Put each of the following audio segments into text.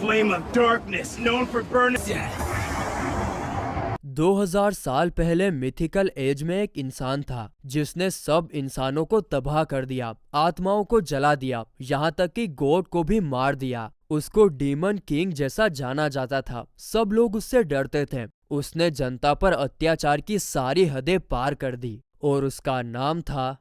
flame of darkness known for burning. 2000 साल पहले mythical as में एक इंसान था जिसने सब इंसानों को तबाह कर दिया, आत्माओं को जला दिया, यहाँ तक कि गॉड को भी मार दिया। उसको डीमन किंग जैसा जाना जाता था। सब लोग उससे डरते थे। उसने जनता पर अत्याचार की सारी हदें पार कर दी और उसका नाम था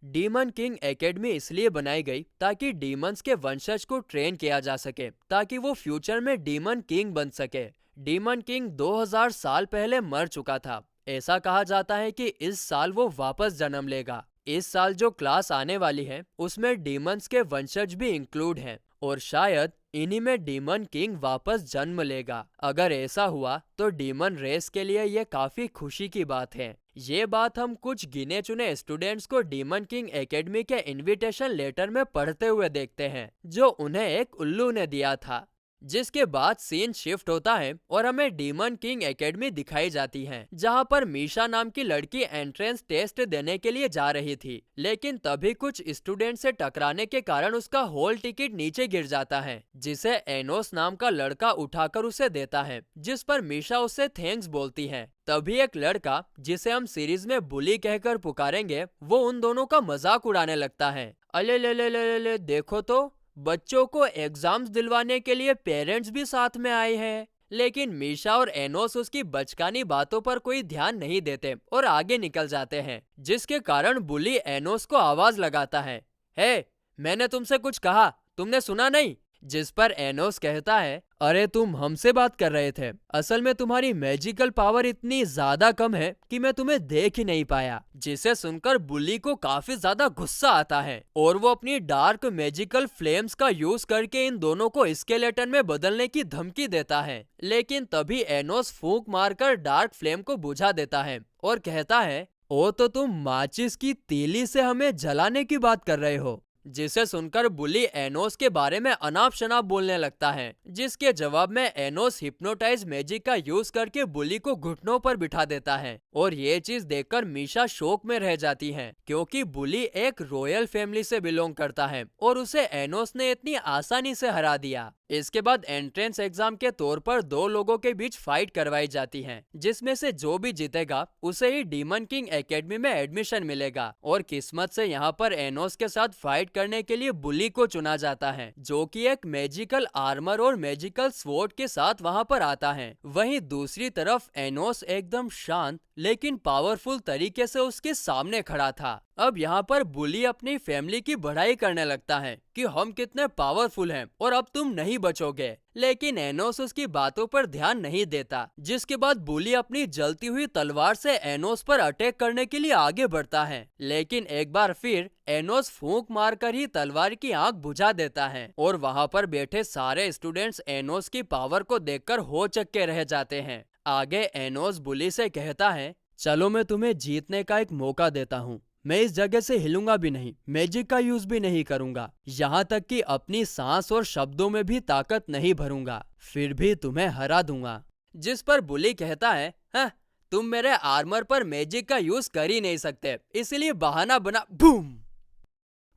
डीमन किंग एकेडमी। इसलिए बनाई गई ताकि डीमंस के वंशज को ट्रेन किया जा सके ताकि वो फ्यूचर में डीमन किंग बन सके। डीमन किंग 2000 साल पहले मर चुका था। ऐसा कहा जाता है कि इस साल वो वापस जन्म लेगा। इस साल जो क्लास आने वाली है उसमें डीमंस के वंशज भी इंक्लूड हैं और शायद इन्हीं में डीमन किंग वापस जन्म लेगा। अगर ऐसा हुआ तो डीमन रेस के लिए ये काफी खुशी की बात है। ये बात हम कुछ गिने चुने स्टूडेंट्स को डीमन किंग एकेडमी के इनविटेशन लेटर में पढ़ते हुए देखते हैं जो उन्हें एक उल्लू ने दिया था। जिसके बाद सीन शिफ्ट होता है और हमें डीमन किंग एकेडमी दिखाई जाती है जहां पर मीशा नाम की लड़की एंट्रेंस टेस्ट देने के लिए जा रही थी, लेकिन तभी कुछ स्टूडेंट से टकराने के कारण उसका हॉल टिकट नीचे गिर जाता है जिसे एनोस नाम का लड़का उठाकर उसे देता है, जिस पर मीशा उससे थैंक्स बोलती है। तभी एक लड़का जिसे हम सीरीज में बुली कहकर पुकारेंगे वो उन दोनों का मजाक उड़ाने लगता है। अले ले ले ले ले देखो तो बच्चों को एग्जाम्स दिलवाने के लिए पेरेंट्स भी साथ में आए हैं। लेकिन मीशा और एनोस उसकी बचकानी बातों पर कोई ध्यान नहीं देते और आगे निकल जाते हैं, जिसके कारण बुली एनोस को आवाज लगाता है, हे मैंने तुमसे कुछ कहा, तुमने सुना नहीं? जिस पर एनोस कहता है, अरे तुम हमसे बात कर रहे थे, असल में तुम्हारी मैजिकल पावर इतनी ज्यादा कम है कि मैं तुम्हें देख ही नहीं पाया। जिसे सुनकर बुली को काफी ज्यादा गुस्सा आता है और वो अपनी डार्क मैजिकल फ्लेम्स का यूज करके इन दोनों को स्केलेटन में बदलने की धमकी देता है। लेकिन तभी एनोस फूंक मारकर डार्क फ्लेम को बुझा देता है और कहता है, ओ तो तुम माचिस की तीली से हमें जलाने की बात कर रहे हो। जिसे सुनकर बुली एनोस के बारे में अनाप शनाप बोलने लगता है, जिसके जवाब में एनोस हिप्नोटाइज मैजिक का यूज करके बुली को घुटनों पर बिठा देता है। और ये चीज देखकर मीशा शोक में रह जाती है क्योंकि बुली एक रॉयल फैमिली से बिलोंग करता है और उसे एनोस ने इतनी आसानी से हरा दिया। इसके बाद एंट्रेंस एग्जाम के तौर पर दो लोगों के बीच फाइट करवाई जाती है, जिसमें से जो भी जीतेगा उसे ही डीमन किंग एकेडमी में एडमिशन मिलेगा। और किस्मत से यहाँ पर एनोस के साथ फाइट करने के लिए बुली को चुना जाता है, जो कि एक मैजिकल आर्मर और मैजिकल स्वॉर्ड के साथ वहाँ पर आता है। वहीं दूसरी तरफ एनोस एकदम शांत लेकिन पावरफुल तरीके से उसके सामने खड़ा था। अब यहाँ पर बुली अपनी फैमिली की बढ़ाई करने लगता है कि हम कितने पावरफुल हैं और अब तुम नहीं बचोगे। लेकिन एनोस उसकी बातों पर ध्यान नहीं देता, जिसके बाद बुली अपनी जलती हुई तलवार से एनोस पर अटैक करने के लिए आगे बढ़ता है। लेकिन एक बार फिर एनोस फूंक मारकर ही तलवार की आंख बुझा देता है और वहाँ पर बैठे सारे स्टूडेंट्स एनोस की पावर को देखकर होचक्के रह जाते हैं। आगे एनोस बुली से कहता है, चलो मैं तुम्हें जीतने का एक मौका देता हूँ। मैं इस जगह से हिलूंगा भी नहीं, मैजिक का यूज भी नहीं करूंगा, यहाँ तक कि अपनी सांस और शब्दों में भी ताकत नहीं भरूंगा, फिर भी तुम्हें हरा दूंगा। जिस पर बुली कहता है, हाँ, तुम मेरे आर्मर पर मैजिक का यूज कर ही नहीं सकते, इसलिए बहाना बना। बूम!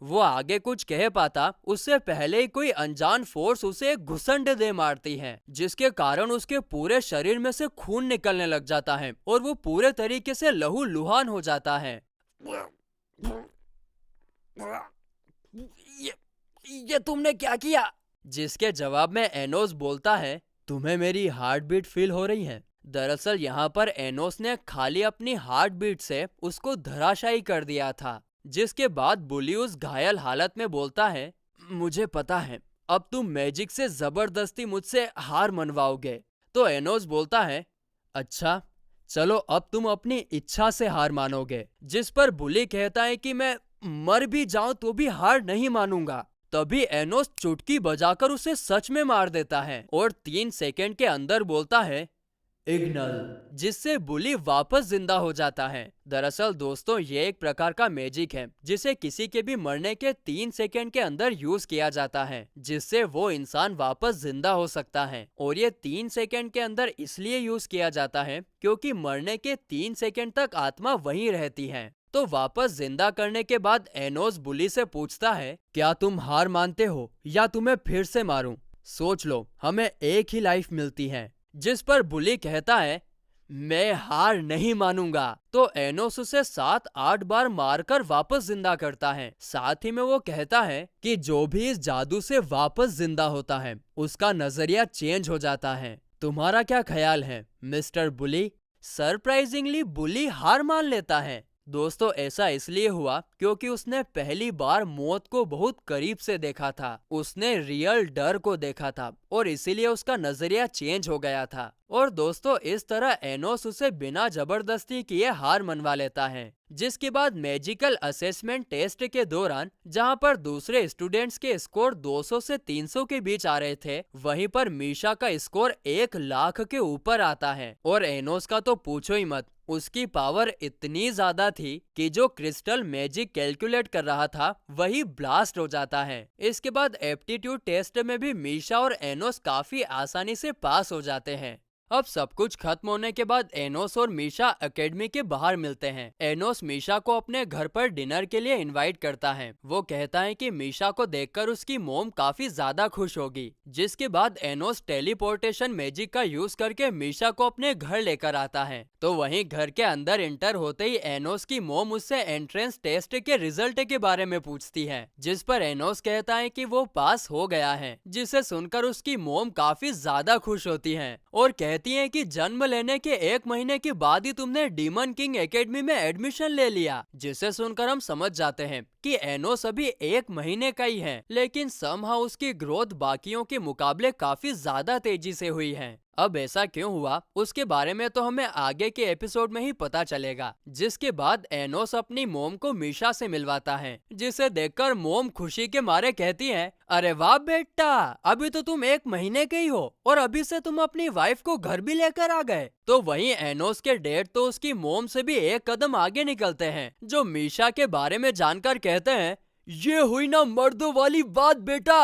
वो आगे कुछ कह पाता उससे पहले ही कोई अनजान फोर्स उसे एक घुसंड दे मारती है, जिसके कारण उसके पूरे शरीर में से खून निकलने लग जाता है और वो पूरे तरीके से लहूलुहान हो जाता है। ये तुमने क्या किया? जिसके जवाब में एनोस बोलता है, तुम्हें मेरी हार्ट बीट फील हो रही है? दरअसल यहाँ पर एनोस ने खाली अपनी हार्ट बीट से उसको धराशायी कर दिया था। जिसके बाद बुली उस घायल हालत में बोलता है, मुझे पता है अब तुम मैजिक से जबरदस्ती मुझसे हार मनवाओगे। तो एनोस बोलता है, अच्छा चलो अब तुम अपनी इच्छा से हार मानोगे। जिस पर बुली कहता है कि मैं मर भी जाऊं तो भी हार नहीं मानूंगा। तभी एनोस चुटकी बजाकर उसे सच में मार देता है और 3 सेकंड के अंदर बोलता है, इग्नल, जिससे बुली वापस जिंदा हो जाता है। दरअसल दोस्तों ये एक प्रकार का मैजिक है जिसे किसी के भी मरने के 3 सेकंड के अंदर यूज किया जाता है, जिससे वो इंसान वापस जिंदा हो सकता है। और ये 3 सेकंड के अंदर इसलिए यूज किया जाता है क्योंकि मरने के 3 सेकंड तक आत्मा वहीं रहती है। तो वापस जिंदा करने के बाद एनोस बुली से पूछता है, क्या तुम हार मानते हो या तुम्हें फिर से मारूं? सोच लो, हमें एक ही लाइफ मिलती है। जिस पर बुली कहता है, मैं हार नहीं मानूंगा। तो एनोस उसे 7-8 बार मारकर वापस जिंदा करता है। साथ ही में वो कहता है कि जो भी इस जादू से वापस जिंदा होता है उसका नजरिया चेंज हो जाता है। तुम्हारा क्या ख्याल है मिस्टर बुली? सरप्राइजिंगली बुली हार मान लेता है। दोस्तों, ऐसा इसलिए हुआ क्योंकि उसने पहली बार मौत को बहुत करीब से देखा था। उसने रियल डर को देखा था और इसीलिए उसका नजरिया चेंज हो गया था। और दोस्तों, इस तरह एनोस उसे बिना जबरदस्ती किए हार मनवा लेता है। जिसके बाद मैजिकल असेसमेंट टेस्ट के दौरान जहां पर दूसरे स्टूडेंट्स के स्कोर 200 से 300 के बीच आ रहे थे, वहीं पर मीशा का स्कोर 1 लाख के ऊपर आता है। और एनोस का तो पूछो ही मत, उसकी पावर इतनी ज्यादा थी कि जो क्रिस्टल मैजिक कैलकुलेट कर रहा था वही ब्लास्ट हो जाता है। इसके बाद एप्टीट्यूड टेस्ट में भी मीशा और एनोस काफी आसानी से पास हो जाते हैं। अब सब कुछ खत्म होने के बाद एनोस और मीशा एकेडमी के बाहर मिलते हैं। एनोस मीशा को अपने घर पर डिनर के लिए इनवाइट करता है। वो कहता है कि मीशा को देखकर उसकी मोम काफी ज्यादा खुश होगी। जिसके बाद एनोस टेलीपोर्टेशन मैजिक का यूज करके मीशा को अपने घर लेकर आता है। तो वहीं घर के अंदर एंटर होते ही एनोस की मोम उससे एंट्रेंस टेस्ट के रिजल्ट के बारे में पूछती है, जिस पर एनोस कहता है कि वो पास हो गया है। जिसे सुनकर उसकी मोम काफी ज्यादा खुश होती है और कहती है कि जन्म लेने के 1 महीने के बाद ही तुमने डीमन किंग एकेडमी में एडमिशन ले लिया। जिसे सुनकर हम समझ जाते हैं कि एनोस अभी 1 महीने का ही है, लेकिन समहाउ उसकी ग्रोथ बाकियों के मुकाबले काफी ज्यादा तेजी से हुई है। अब ऐसा क्यों हुआ उसके बारे में तो हमें आगे के एपिसोड में ही पता चलेगा। जिसके बाद एनोस अपनी मोम को मीशा से मिलवाता है, जिसे देखकर मोम खुशी के मारे कहती है, अरे वाह बेटा, अभी तो तुम 1 महीने के ही हो और अभी से तुम अपनी वाइफ को घर भी लेकर आ गए। तो वहीं एनोस के डैड तो उसकी मोम से भी 1 कदम आगे निकलते हैं, जो मीशा के बारे में जानकर कहते हैं, ये हुई ना मर्दों वाली बात बेटा।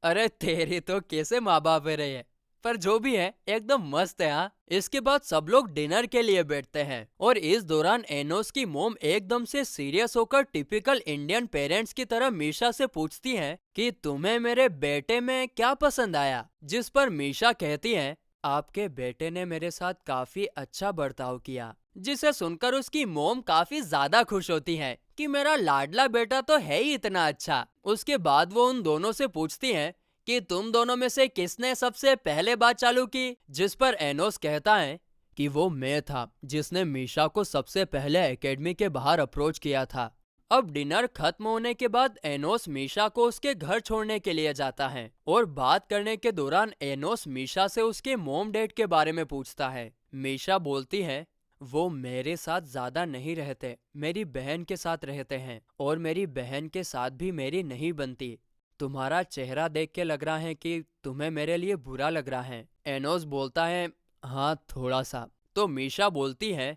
अरे तेरी तो कैसे माँ बाप है रहे, पर जो भी है एकदम मस्त है। हाँ, इसके बाद सब लोग डिनर के लिए बैठते हैं और इस दौरान एनोस की मोम एकदम से सीरियस होकर टिपिकल इंडियन पेरेंट्स की तरह मीशा से पूछती है कि तुम्हें मेरे बेटे में क्या पसंद आया। जिस पर मीशा कहती है, आपके बेटे ने मेरे साथ काफी अच्छा बर्ताव किया। जिसे सुनकर उसकी मोम काफी ज्यादा खुश होती है कि मेरा लाडला बेटा तो है ही इतना अच्छा। उसके बाद वो उन दोनों से पूछती है कि तुम दोनों में से किसने सबसे पहले बात चालू की। जिस पर एनोस कहता है कि वो मैं था जिसने मीशा को सबसे पहले एकेडमी के बाहर अप्रोच किया था। अब डिनर खत्म होने के बाद एनोस मीशा को उसके घर छोड़ने के लिए जाता है और बात करने के दौरान एनोस मीशा से उसके मॉम डैड के बारे में पूछता है। मीशा बोलती है, वो मेरे साथ ज्यादा नहीं रहते, मेरी बहन के साथ रहते हैं और मेरी बहन के साथ भी मेरी नहीं बनती। तुम्हारा चेहरा देख के लग रहा है कि तुम्हें मेरे लिए बुरा लग रहा है। एनोस बोलता है, हाँ थोड़ा सा। तो मीशा बोलती है,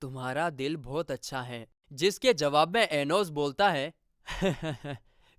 तुम्हारा दिल बहुत अच्छा है। जिसके जवाब में एनोस बोलता है,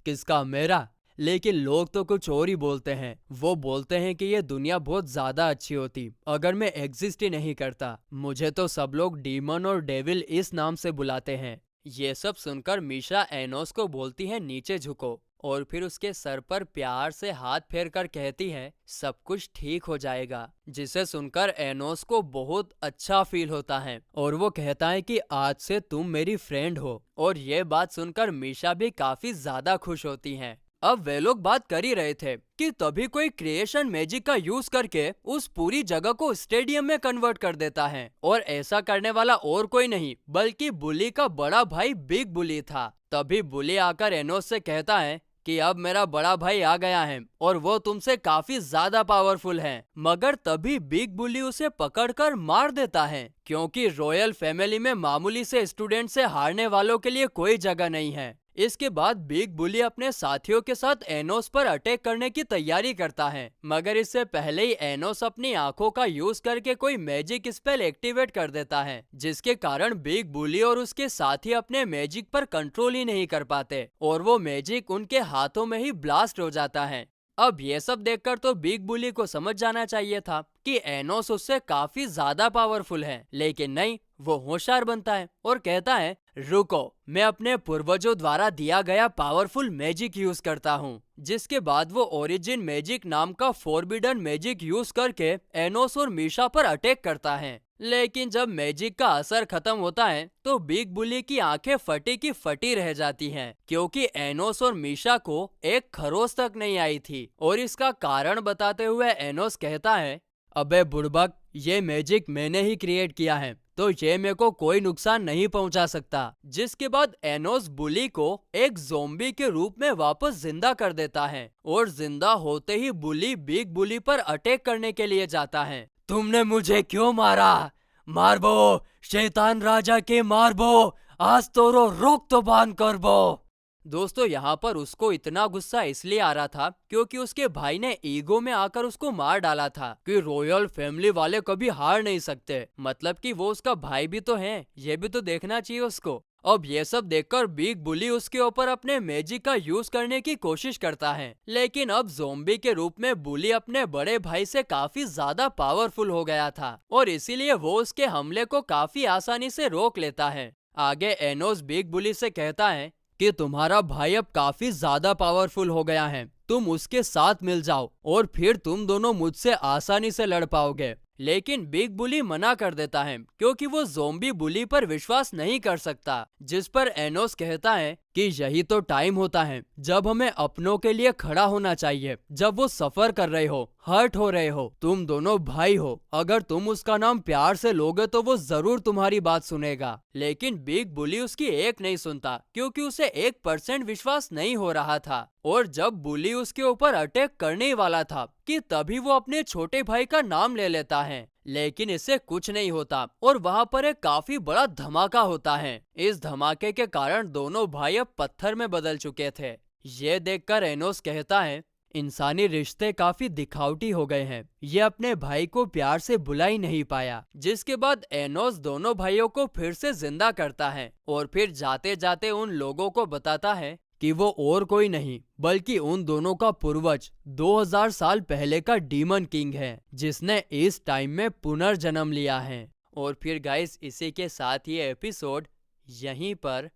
किसका? मेरा? लेकिन लोग तो कुछ और ही बोलते हैं। वो बोलते हैं कि ये दुनिया बहुत ज्यादा अच्छी होती अगर मैं एग्जिस्ट ही नहीं करता। मुझे तो सब लोग डीमन और डेविल इस नाम से बुलाते हैं। ये सब सुनकर मीशा एनोस को बोलती है, नीचे झुको, और फिर उसके सर पर प्यार से हाथ फेर कर कहती है, सब कुछ ठीक हो जाएगा। जिसे सुनकर एनोस को बहुत अच्छा फील होता है और वो कहता है कि आज से तुम मेरी फ्रेंड हो। और ये बात सुनकर मीशा भी काफी ज्यादा खुश होती हैं। अब वे लोग बात कर ही रहे थे कि तभी कोई क्रिएशन मैजिक का यूज करके उस पूरी जगह को स्टेडियम में कन्वर्ट कर देता है। और ऐसा करने वाला और कोई नहीं बल्कि बुली का बड़ा भाई बिग बुली था। तभी बुली आकर एनोस से कहता है कि अब मेरा बड़ा भाई आ गया है और वो तुमसे काफी ज्यादा पावरफुल है। मगर तभी बिग बुली उसे पकड़कर मार देता है, क्योंकि रॉयल फैमिली में मामूली से स्टूडेंट से हारने वालों के लिए कोई जगह नहीं है। इसके बाद बिग बुली अपने साथियों के साथ एनोस पर अटैक करने की तैयारी करता है, मगर इससे पहले ही एनोस अपनी आंखों का यूज करके कोई मैजिक स्पेल एक्टिवेट कर देता है, जिसके कारण बिग बुली और उसके साथी अपने मैजिक पर कंट्रोल ही नहीं कर पाते और वो मैजिक उनके हाथों में ही ब्लास्ट हो जाता है। अब ये सब देखकर तो बिग बुली को समझ जाना चाहिए था कि एनोस उससे काफी ज्यादा पावरफुल है, लेकिन नहीं, वो होशियार बनता है और कहता है, रुको, मैं अपने पूर्वजों द्वारा दिया गया पावरफुल मैजिक यूज करता हूँ। जिसके बाद वो ओरिजिन मैजिक नाम का फोरबिडन मैजिक यूज करके एनोस और मीशा पर अटैक करता है। लेकिन जब मैजिक का असर खत्म होता है तो बिग बुली की आंखें फटी की फटी रह जाती हैं, क्योंकि एनोस और मीशा को एक खरोच तक नहीं आई थी। और इसका कारण बताते हुए एनोस कहता है, अबे बुड़बक, ये मैजिक मैंने ही क्रिएट किया है, तो ये मेरे को कोई नुकसान नहीं पहुंचा सकता। जिसके बाद एनोस बुली को एक ज़ोंबी के रूप में वापस जिंदा कर देता है और जिंदा होते ही बुली बिग बुली पर अटैक करने के लिए जाता है। तुमने मुझे क्यों मारा? मारबो, शैतान राजा के मारबो, आज तोरो रोक तो बांध कर बो। दोस्तों, यहाँ पर उसको इतना गुस्सा इसलिए आ रहा था क्योंकि उसके भाई ने ईगो में आकर उसको मार डाला था कि रॉयल फैमिली वाले कभी हार नहीं सकते। मतलब कि वो उसका भाई भी तो है, ये भी तो देखना चाहिए उसको। अब ये सब देखकर बिग बुली उसके ऊपर अपने मैजिक का यूज करने की कोशिश करता है, लेकिन अब ज़ोंबी के रूप में बुली अपने बड़े भाई से काफी ज्यादा पावरफुल हो गया था और इसीलिए वो उसके हमले को काफी आसानी से रोक लेता है। आगे एनोस बिग बुली से कहता है कि तुम्हारा भाई अब काफी ज्यादा पावरफुल हो गया है, तुम उसके साथ मिल जाओ और फिर तुम दोनों मुझसे आसानी से लड़ पाओगे। लेकिन बिग बुली मना कर देता है क्योंकि वो ज़ोंबी बुली पर विश्वास नहीं कर सकता। जिस पर एनोस कहता है कि यही तो टाइम होता है जब हमें अपनों के लिए खड़ा होना चाहिए, जब वो सफर कर रहे हो, हर्ट हो रहे हो। तुम दोनों भाई हो, अगर तुम उसका नाम प्यार से लोगे तो वो जरूर तुम्हारी बात सुनेगा। लेकिन बिग बुली उसकी एक नहीं सुनता क्योंकि उसे 1% विश्वास नहीं हो रहा था। और जब बुली उसके ऊपर अटैक करने ही वाला था कि तभी वो अपने छोटे भाई का नाम ले लेता है, लेकिन इससे कुछ नहीं होता और वहाँ पर एक काफी बड़ा धमाका होता है। इस धमाके के कारण दोनों भाई अब पत्थर में बदल चुके थे। ये देखकर एनोस कहता है, इंसानी रिश्ते काफी दिखावटी हो गए हैं, ये अपने भाई को प्यार से बुला ही नहीं पाया। जिसके बाद एनोस दोनों भाइयों को फिर से जिंदा करता है और फिर जाते जाते उन लोगों को बताता है कि वो और कोई नहीं बल्कि उन दोनों का पूर्वज 2000 साल पहले का डीमन किंग है, जिसने इस टाइम में पुनर्जन्म लिया है। और फिर गाइस, इसी के साथ ये एपिसोड यहीं पर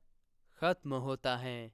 खत्म होता है।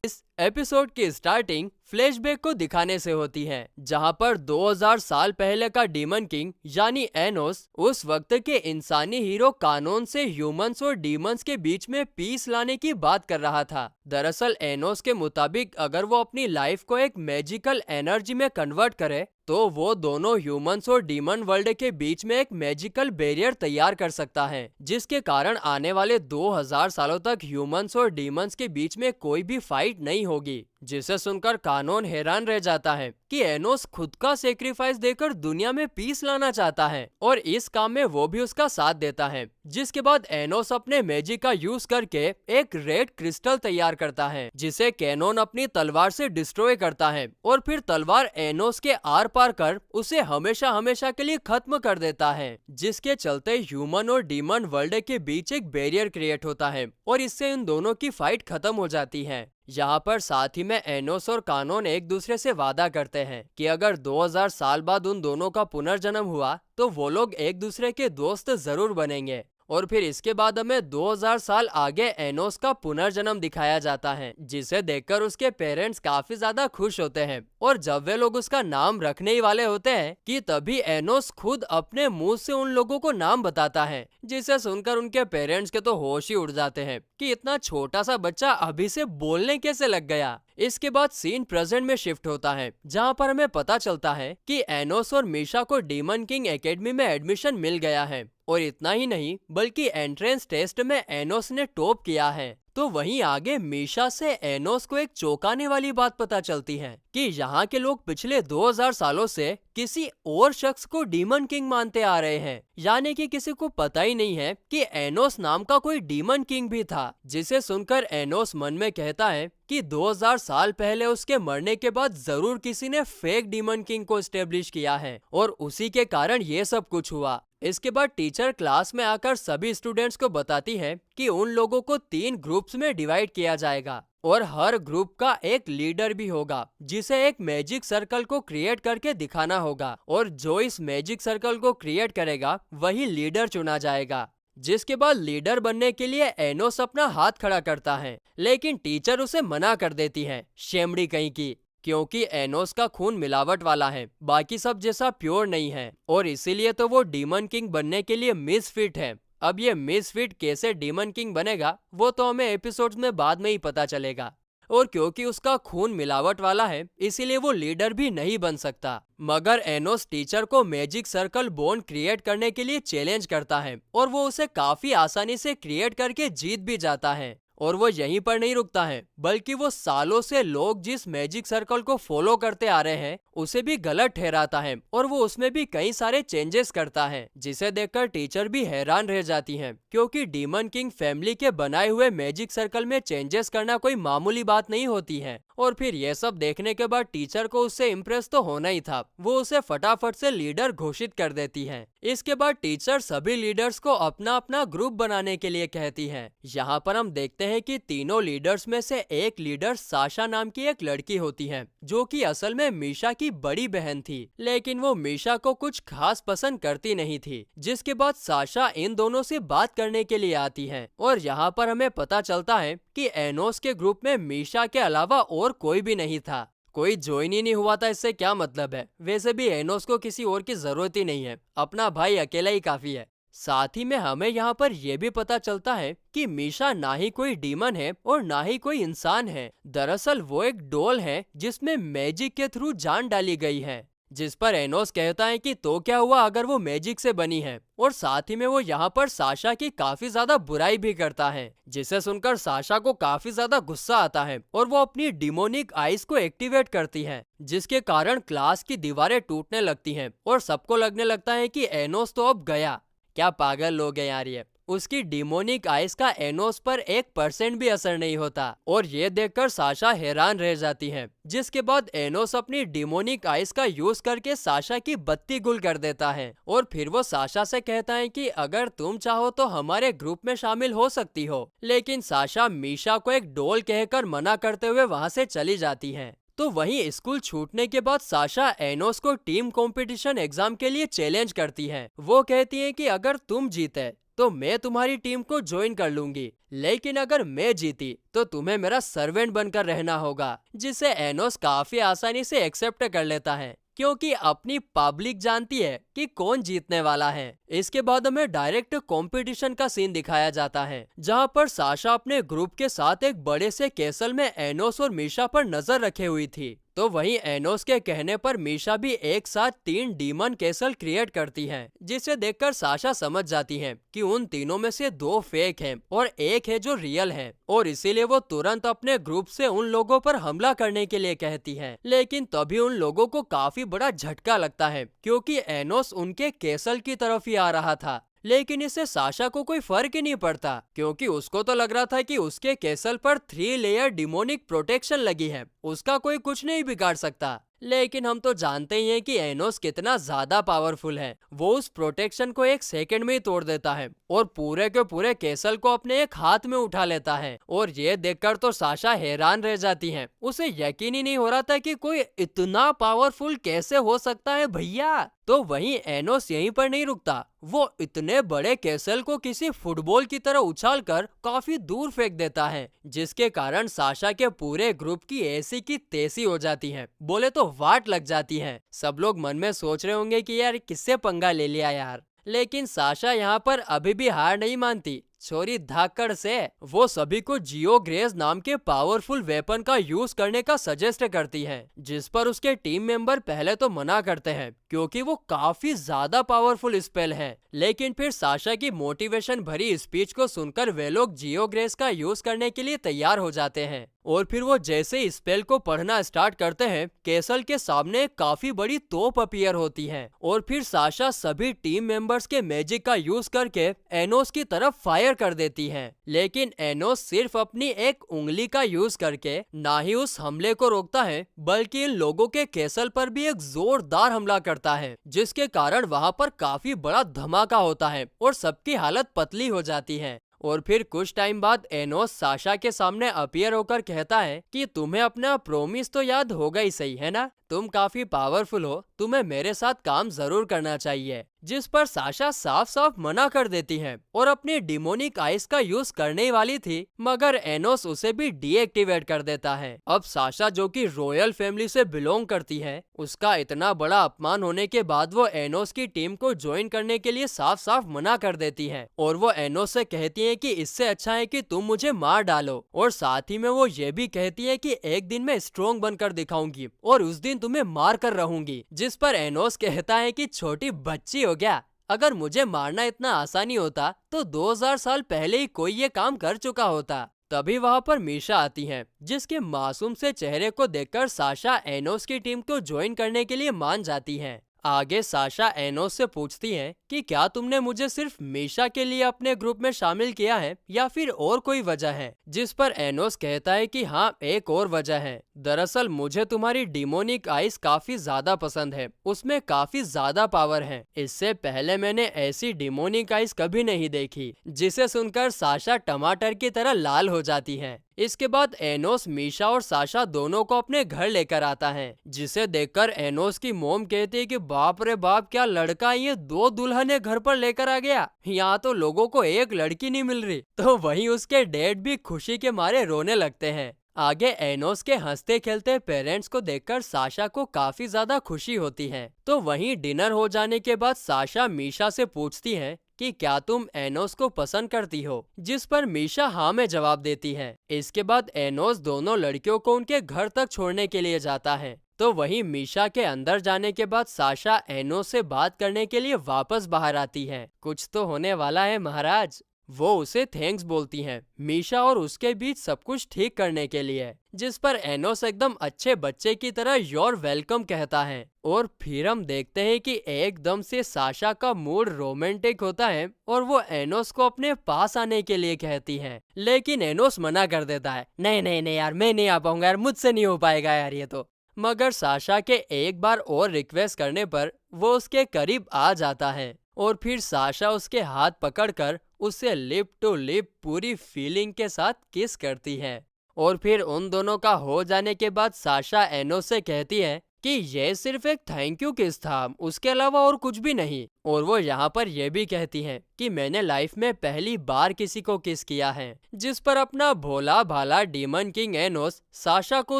इस एपिसोड की स्टार्टिंग फ्लैशबैक को दिखाने से होती है, जहां पर 2000 साल पहले का डीमन किंग यानी एनोस उस वक्त के इंसानी हीरो कानून से ह्यूमंस और डीमंस के बीच में पीस लाने की बात कर रहा था। दरअसल एनोस के मुताबिक अगर वो अपनी लाइफ को एक मैजिकल एनर्जी में कन्वर्ट करे तो वो दोनों ह्यूमंस और डीमन वर्ल्ड के बीच में एक मैजिकल बैरियर तैयार कर सकता है, जिसके कारण आने वाले 2000 सालों तक ह्यूमंस और डीमंस के बीच में कोई भी फाइट नहीं होगी। जिसे सुनकर कानून हैरान रह जाता है कि एनोस खुद का सेक्रीफाइस देकर दुनिया में पीस लाना चाहता है और इस काम में वो भी उसका साथ देता है। जिसके बाद एनोस अपने मैजिक का यूज करके एक रेड क्रिस्टल तैयार करता है, जिसे कैनोन अपनी तलवार से डिस्ट्रॉय करता है और फिर तलवार एनोस के आर पार कर उसे हमेशा हमेशा के लिए खत्म कर देता है, जिसके चलते ह्यूमन और डीमन वर्ल्ड के बीच एक बैरियर क्रिएट होता है और इससे इन दोनों की फाइट खत्म हो जाती है। यहाँ पर साथ ही में एनोस और कानून एक दूसरे से वादा करते हैं कि अगर 2000 साल बाद उन दोनों का पुनर्जन्म हुआ तो वो लोग एक दूसरे के दोस्त जरूर बनेंगे। और फिर इसके बाद हमें 2000 साल आगे एनोस का पुनर्जन्म दिखाया जाता है, जिसे देखकर उसके पेरेंट्स काफी ज्यादा खुश होते हैं। और जब वे लोग उसका नाम रखने ही वाले होते हैं कि तभी एनोस खुद अपने मुंह से उन लोगों को नाम बताता है, जिसे सुनकर उनके पेरेंट्स के तो होश ही उड़ जाते हैं कि इतना छोटा सा बच्चा अभी से बोलने कैसे लग गया। इसके बाद सीन प्रेजेंट में शिफ्ट होता है, जहाँ पर हमें पता चलता है कि एनोस और मीशा को डीमन किंग एकेडमी में एडमिशन मिल गया है। और इतना ही नहीं बल्कि एंट्रेंस टेस्ट में एनोस ने टॉप किया है। तो वहीं आगे मीशा से एनोस को एक चौंकाने वाली बात पता चलती है कि यहाँ के लोग पिछले 2000 सालों से किसी और शख्स को डीमन किंग मानते आ रहे हैं, यानी कि किसी को पता ही नहीं है कि एनोस नाम का कोई डीमन किंग भी था। जिसे सुनकर एनोस मन में कहता है कि 2000 साल पहले उसके मरने के बाद जरूर किसी ने फेक डीमन किंग को एस्टेब्लिश किया है और उसी के कारण ये सब कुछ हुआ। इसके बाद टीचर क्लास में आकर सभी स्टूडेंट्स को बताती है कि उन लोगों को 3 ग्रुप्स में डिवाइड किया जाएगा और हर ग्रुप का एक लीडर भी होगा, जिसे एक मैजिक सर्कल को क्रिएट करके दिखाना होगा और जो इस मैजिक सर्कल को क्रिएट करेगा वही लीडर चुना जाएगा। जिसके बाद लीडर बनने के लिए एनोस अपना हाथ खड़ा करता है, लेकिन टीचर उसे मना कर देती है, शेमड़ी कहीं की, क्योंकि एनोस का खून मिलावट वाला है, बाकी सब जैसा प्योर नहीं है, और इसीलिए तो वो डीमन किंग बनने के लिए मिसफिट है। अब ये मिसफिट कैसे डीमन किंग बनेगा वो तो हमें एपिसोड्स में बाद में ही पता चलेगा। और क्योंकि उसका खून मिलावट वाला है इसीलिए वो लीडर भी नहीं बन सकता। मगर एनोस टीचर को मैजिक सर्कल बॉन्ड क्रिएट करने के लिए चैलेंज करता है और वो उसे काफी आसानी से क्रिएट करके जीत भी जाता है। और वो यहीं पर नहीं रुकता है, बल्कि वो सालों से लोग जिस मैजिक सर्कल को फॉलो करते आ रहे हैं उसे भी गलत ठहराता है, और वो उसमें भी कई सारे चेंजेस करता है, जिसे देखकर टीचर भी हैरान रह जाती हैं, क्योंकि डीमन किंग फैमिली के बनाए हुए मैजिक सर्कल में चेंजेस करना कोई मामूली बात नहीं होती है। और फिर ये सब देखने के बाद टीचर को उससे इम्प्रेस तो होना ही था, वो उसे फटाफट से लीडर घोषित कर देती है। इसके बाद टीचर सभी लीडर्स को अपना अपना ग्रुप बनाने के लिए कहती है। यहाँ पर हम देखते हैं कि तीनों लीडर्स में से एक लीडर साशा नाम की एक लड़की होती है, जो कि असल में मीशा की बड़ी बहन थी, लेकिन वो मीशा को कुछ खास पसंद करती नहीं थी। जिसके बाद साशा इन दोनों से बात करने के लिए आती है, और यहाँ पर हमें पता चलता है कि एनोस के ग्रुप में मीशा के अलावा और कोई भी नहीं था, कोई ज्वाइन ही नहीं हुआ था। इससे क्या मतलब है? वैसे भी एनोस को किसी और की जरूरत ही नहीं है, अपना भाई अकेला ही काफी है। साथ ही में हमें यहाँ पर यह भी पता चलता है कि मीशा ना ही कोई डीमन है और ना ही कोई इंसान है। दरअसल वो एक डॉल है जिसमें मैजिक के थ्रू जान डाली गई है। जिस पर एनोस कहता है कि तो क्या हुआ अगर वो मैजिक से बनी है, और साथ ही में वो यहाँ पर साशा की काफी ज्यादा बुराई भी करता है, जिसे सुनकर साशा को काफी ज्यादा गुस्सा आता है और वो अपनी डिमोनिक आइज को एक्टिवेट करती है, जिसके कारण क्लास की दीवारें टूटने लगती हैं और सबको लगने लगता है कि एनोस तो अब गया। क्या पागल लोग हैं यार ये। उसकी डिमोनिक आइज का एनोस पर 1% भी असर नहीं होता, और ये देखकर साशा हैरान रह जाती है। जिसके बाद एनोस अपनी डिमोनिक आइज का यूज करके साशा की बत्ती गुल कर देता है, और फिर वो साशा से कहता है कि अगर तुम चाहो तो हमारे ग्रुप में शामिल हो सकती हो। लेकिन साशा मीशा को एक डॉल कहकर मना करते हुए वहां से चली जाती है। तो वहीं स्कूल छूटने के बाद साशा एनोस को टीम कंपटीशन एग्जाम के लिए चैलेंज करती है। वो कहती है कि अगर तुम जीते तो मैं तुम्हारी टीम को ज्वाइन कर लूंगी, लेकिन अगर मैं जीती तो तुम्हें मेरा सर्वेंट बनकर रहना होगा, जिसे एनोस काफी आसानी से एक्सेप्ट कर लेता है, क्योंकि अपनी पब्लिक जानती है कि कौन जीतने वाला है। इसके बाद हमें डायरेक्ट कंपटीशन का सीन दिखाया जाता है, जहां पर साशा अपने ग्रुप के साथ एक बड़े से कैसल में एनोस और मीशा पर नजर रखे हुई थी। तो वहीं एनोस के कहने पर मीशा भी एक साथ 3 डीमन कैसल क्रिएट करती है, जिसे देखकर साशा समझ जाती है कि उन तीनों में से 2 फेक हैं और एक है जो रियल है, और इसीलिए वो तुरंत अपने ग्रुप से उन लोगों पर हमला करने के लिए कहती है। लेकिन तभी उन लोगों को काफी बड़ा झटका लगता है, क्योंकि एनोस उनके कैसल की तरफ ही आ रहा था। लेकिन इससे साशा को कोई फर्क ही नहीं पड़ता, क्योंकि उसको तो लग रहा था कि उसके कैसल पर 3 लेयर डिमोनिक प्रोटेक्शन लगी है, उसका कोई कुछ नहीं बिगाड़ सकता। लेकिन हम तो जानते ही हैं कि एनोस कितना ज्यादा पावरफुल है। वो उस प्रोटेक्शन को 1 सेकंड में ही तोड़ देता है और पूरे के पूरे कैसल को अपने एक हाथ में उठा लेता है। और ये देखकर तो साशा हैरान रह जाती है, उसे यकीन ही नहीं हो रहा था कि कोई इतना पावरफुल कैसे हो सकता है भैया। तो वहीं एनोस यहीं पर नहीं रुकता, वो इतने बड़े कैसल को किसी फुटबॉल की तरह उछालकर काफी दूर फेंक देता है, जिसके कारण साशा के पूरे ग्रुप की ऐसी की तैसी हो जाती है, बोले तो वाट लग जाती है। सब लोग मन में सोच रहे होंगे कि यार किससे पंगा ले लिया यार। लेकिन साशा यहाँ पर अभी भी हार नहीं मानती। छोरी धाकड़ से वो सभी को जियो ग्रेस नाम के पावरफुल वेपन का यूज करने का सजेस्ट करती है, जिस पर उसके टीम मेंबर पहले तो मना करते हैं, क्योंकि वो काफी ज्यादा पावरफुल स्पेल है। लेकिन फिर साशा की मोटिवेशन भरी स्पीच को सुनकर वे लोग जियो ग्रेस का यूज करने के लिए तैयार हो जाते हैं। और फिर वो जैसे स्पेल को पढ़ना स्टार्ट करते हैं, कैसल के सामने एक काफी बड़ी तोप अपीयर होती है, और फिर साशा सभी टीम मेंबर्स के मैजिक का यूज करके एनोस की तरफ फायर कर देती है। लेकिन एनोस सिर्फ अपनी एक उंगली का यूज करके ना ही उस हमले को रोकता है, बल्कि इन लोगों के कैसल पर भी एक जोरदार हमला करता है, जिसके कारण वहां पर काफी बड़ा धमाका होता है और सबकी हालत पतली हो जाती है। और फिर कुछ टाइम बाद एनोस साशा के सामने अपीयर होकर कहता है कि तुम्हें अपना प्रोमिस तो याद होगा ही सही है ना, तुम काफी पावरफुल हो, तुम्हें मेरे साथ काम जरूर करना चाहिए। जिस पर साशा साफ साफ मना कर देती है और अपनी डिमोनिक आइस का यूज करने वाली थी, मगर एनोस उसे भी डीएक्टिवेट कर देता है। अब साशा, जो कि रॉयल फैमिली से बिलोंग करती है, उसका इतना बड़ा अपमान होने के बाद वो एनोस की टीम को ज्वाइन करने के लिए साफ साफ मना कर देती है और वो एनोस से कहती है कि इससे अच्छा है कि तुम मुझे मार डालो, और साथ ही में वो ये भी कहती है कि एक दिन मैं स्ट्रॉन्ग बनकर दिखाऊंगी और उस दिन तुम्हें मार कर रहूंगी। जिस पर एनोस कहता है कि छोटी बच्ची हो गया, अगर मुझे मारना इतना आसानी होता तो 2000 साल पहले ही कोई ये काम कर चुका होता। तभी वहाँ पर मीशा आती है, जिसके मासूम से चेहरे को देखकर साशा एनोस की टीम को ज्वाइन करने के लिए मान जाती है। आगे साशा एनोस से पूछती है कि क्या तुमने मुझे सिर्फ मीशा के लिए अपने ग्रुप में शामिल किया है या फिर और कोई वजह है। जिस पर एनोस कहता है कि हाँ, एक और वजह है। दरअसल मुझे तुम्हारी डिमोनिक आइस काफी ज्यादा पसंद है, उसमें काफी ज्यादा पावर है। इससे पहले मैंने ऐसी डिमोनिक आइस कभी नहीं देखी। जिसे सुनकर साशा टमाटर की तरह लाल हो जाती है। इसके बाद एनोस मीशा और साशा दोनों को अपने घर लेकर आता है, जिसे देखकर एनोस की मोम कहती है कि बाप रे बाप, क्या लड़का ये 2 दुल्हने घर पर लेकर आ गया। यहाँ तो लोगों को एक लड़की नहीं मिल रही। तो वहीं उसके डैड भी खुशी के मारे रोने लगते हैं। आगे एनोस के हंसते खेलते पेरेंट्स को देखकर साशा को काफी ज्यादा खुशी होती है। तो वहीं डिनर हो जाने के बाद साशा मीशा से पूछती है कि क्या तुम एनोस को पसंद करती हो, जिस पर मीशा हाँ में जवाब देती है। इसके बाद एनोस दोनों लड़कियों को उनके घर तक छोड़ने के लिए जाता है। तो वहीं मीशा के अंदर जाने के बाद साशा एनोस से बात करने के लिए वापस बाहर आती है। कुछ तो होने वाला है महाराज। वो उसे थैंक्स बोलती हैं मीशा और उसके बीच सब कुछ ठीक करने के लिए, जिस पर एनोस एकदम अच्छे बच्चे की तरह योर वेलकम कहता है। और फिर हम देखते हैं कि एकदम से साशा का मूड रोमांटिक होता है और वो एनोस को अपने पास आने के लिए कहती है, लेकिन एनोस मना कर देता है। नहीं नहीं नहीं यार, मैं नहीं आ पाऊंगा यार, मुझसे नहीं हो पाएगा यार ये तो। मगर साशा के एक बार और रिक्वेस्ट करने पर वो उसके करीब आ जाता है और फिर साशा उसके हाथ पकड़कर उसे लिप टू लिप पूरी फीलिंग के साथ किस करती है। और फिर उन दोनों का हो जाने के बाद साशा एनोस से कहती है कि ये सिर्फ एक थैंक यू किस था, उसके अलावा और कुछ भी नहीं। और वो यहाँ पर यह भी कहती है कि मैंने लाइफ में पहली बार किसी को किस किया है। जिस पर अपना भोला भाला डीमन किंग एनोस साशा को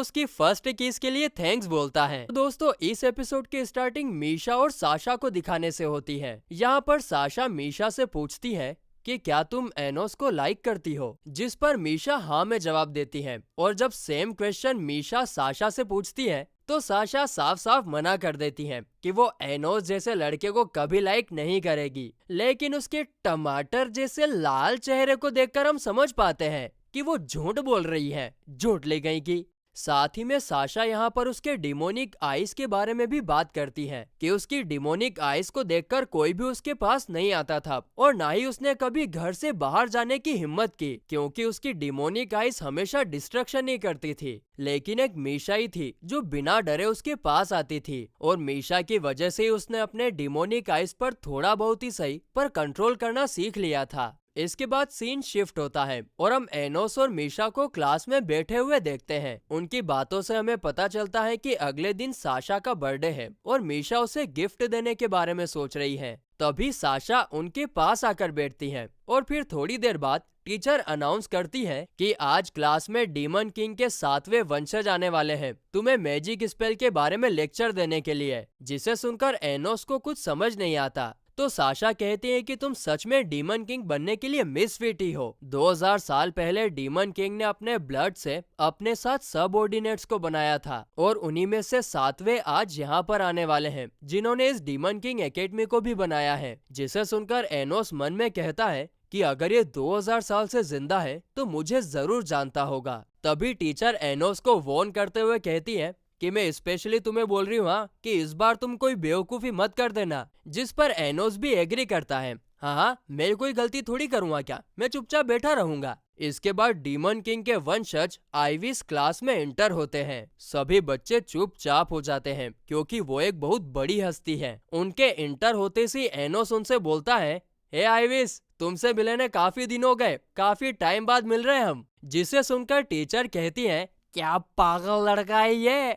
उसकी फर्स्ट किस के लिए थैंक्स बोलता है। तो दोस्तों, इस एपिसोड की स्टार्टिंग मीशा और साशा को दिखाने से होती है। यहाँ पर साशा मीशा से पूछती है कि क्या तुम एनोस को लाइक करती हो, जिस पर मीशा हाँ में जवाब देती है। और जब सेम क्वेश्चन मीशा साशा से पूछती है तो साशा साफ साफ मना कर देती है कि वो एनोस जैसे लड़के को कभी लाइक नहीं करेगी। लेकिन उसके टमाटर जैसे लाल चेहरे को देखकर हम समझ पाते हैं कि वो झूठ बोल रही है, झूठ ले गई की। साथ ही में साशा यहाँ पर उसके डिमोनिक आइस के बारे में भी बात करती है कि उसकी डिमोनिक आइस को देखकर कोई भी उसके पास नहीं आता था और ना ही उसने कभी घर से बाहर जाने की हिम्मत की, क्योंकि उसकी डिमोनिक आइस हमेशा डिस्ट्रक्शन ही करती थी। लेकिन एक मीशा ही थी जो बिना डरे उसके पास आती थी और मीशा की वजह से ही उसने अपने डिमोनिक आइस पर थोड़ा बहुत ही सही पर कंट्रोल करना सीख लिया था। इसके बाद सीन शिफ्ट होता है और हम एनोस और मीशा को क्लास में बैठे हुए देखते हैं। उनकी बातों से हमें पता चलता है कि अगले दिन साशा का बर्थडे है और मीशा उसे गिफ्ट देने के बारे में सोच रही है। तभी साशा उनके पास आकर बैठती है और फिर थोड़ी देर बाद टीचर अनाउंस करती है कि आज क्लास में डीमन किंग के 7वें वंशज आने वाले हैं, तुम्हें मैजिक स्पेल के बारे में लेक्चर देने के लिए। जिसे सुनकर एनोस को कुछ समझ नहीं आता। तो साशा कहती है कि तुम सच में डीमन किंग बनने के लिए मिस फिट ही हो। 2000 साल पहले डीमन किंग ने अपने ब्लड से अपने साथ सबऑर्डिनेट्स को बनाया था और उन्हीं में से 7वें आज यहाँ पर आने वाले हैं, जिन्होंने इस डीमन किंग एकेडमी को भी बनाया है। जिसे सुनकर एनोस मन में कहता है कि अगर ये 2000 साल से जिंदा है तो मुझे जरूर जानता होगा। तभी टीचर एनोस को वॉर्न करते हुए कहती है कि मैं स्पेशली तुम्हें बोल रही हूँ कि इस बार तुम कोई बेवकूफी मत कर देना। जिस पर एनोस भी एग्री करता है, हाँ, मैं कोई गलती थोड़ी करूँगा, क्या मैं चुपचाप बैठा रहूंगा। इसके बाद डीमन किंग के वंशज आइविस क्लास में एंटर होते हैं। सभी बच्चे चुपचाप हो जाते हैं क्योंकि वो एक बहुत बड़ी हस्ती है। उनके एंटर होते ही एनोस उनसे बोलता है, हे आइविस, तुमसे मिलने काफी दिन हो गए, काफी टाइम बाद मिल रहे हैं हम। जिसे सुनकर टीचर कहती है, क्या पागल लड़का है ये,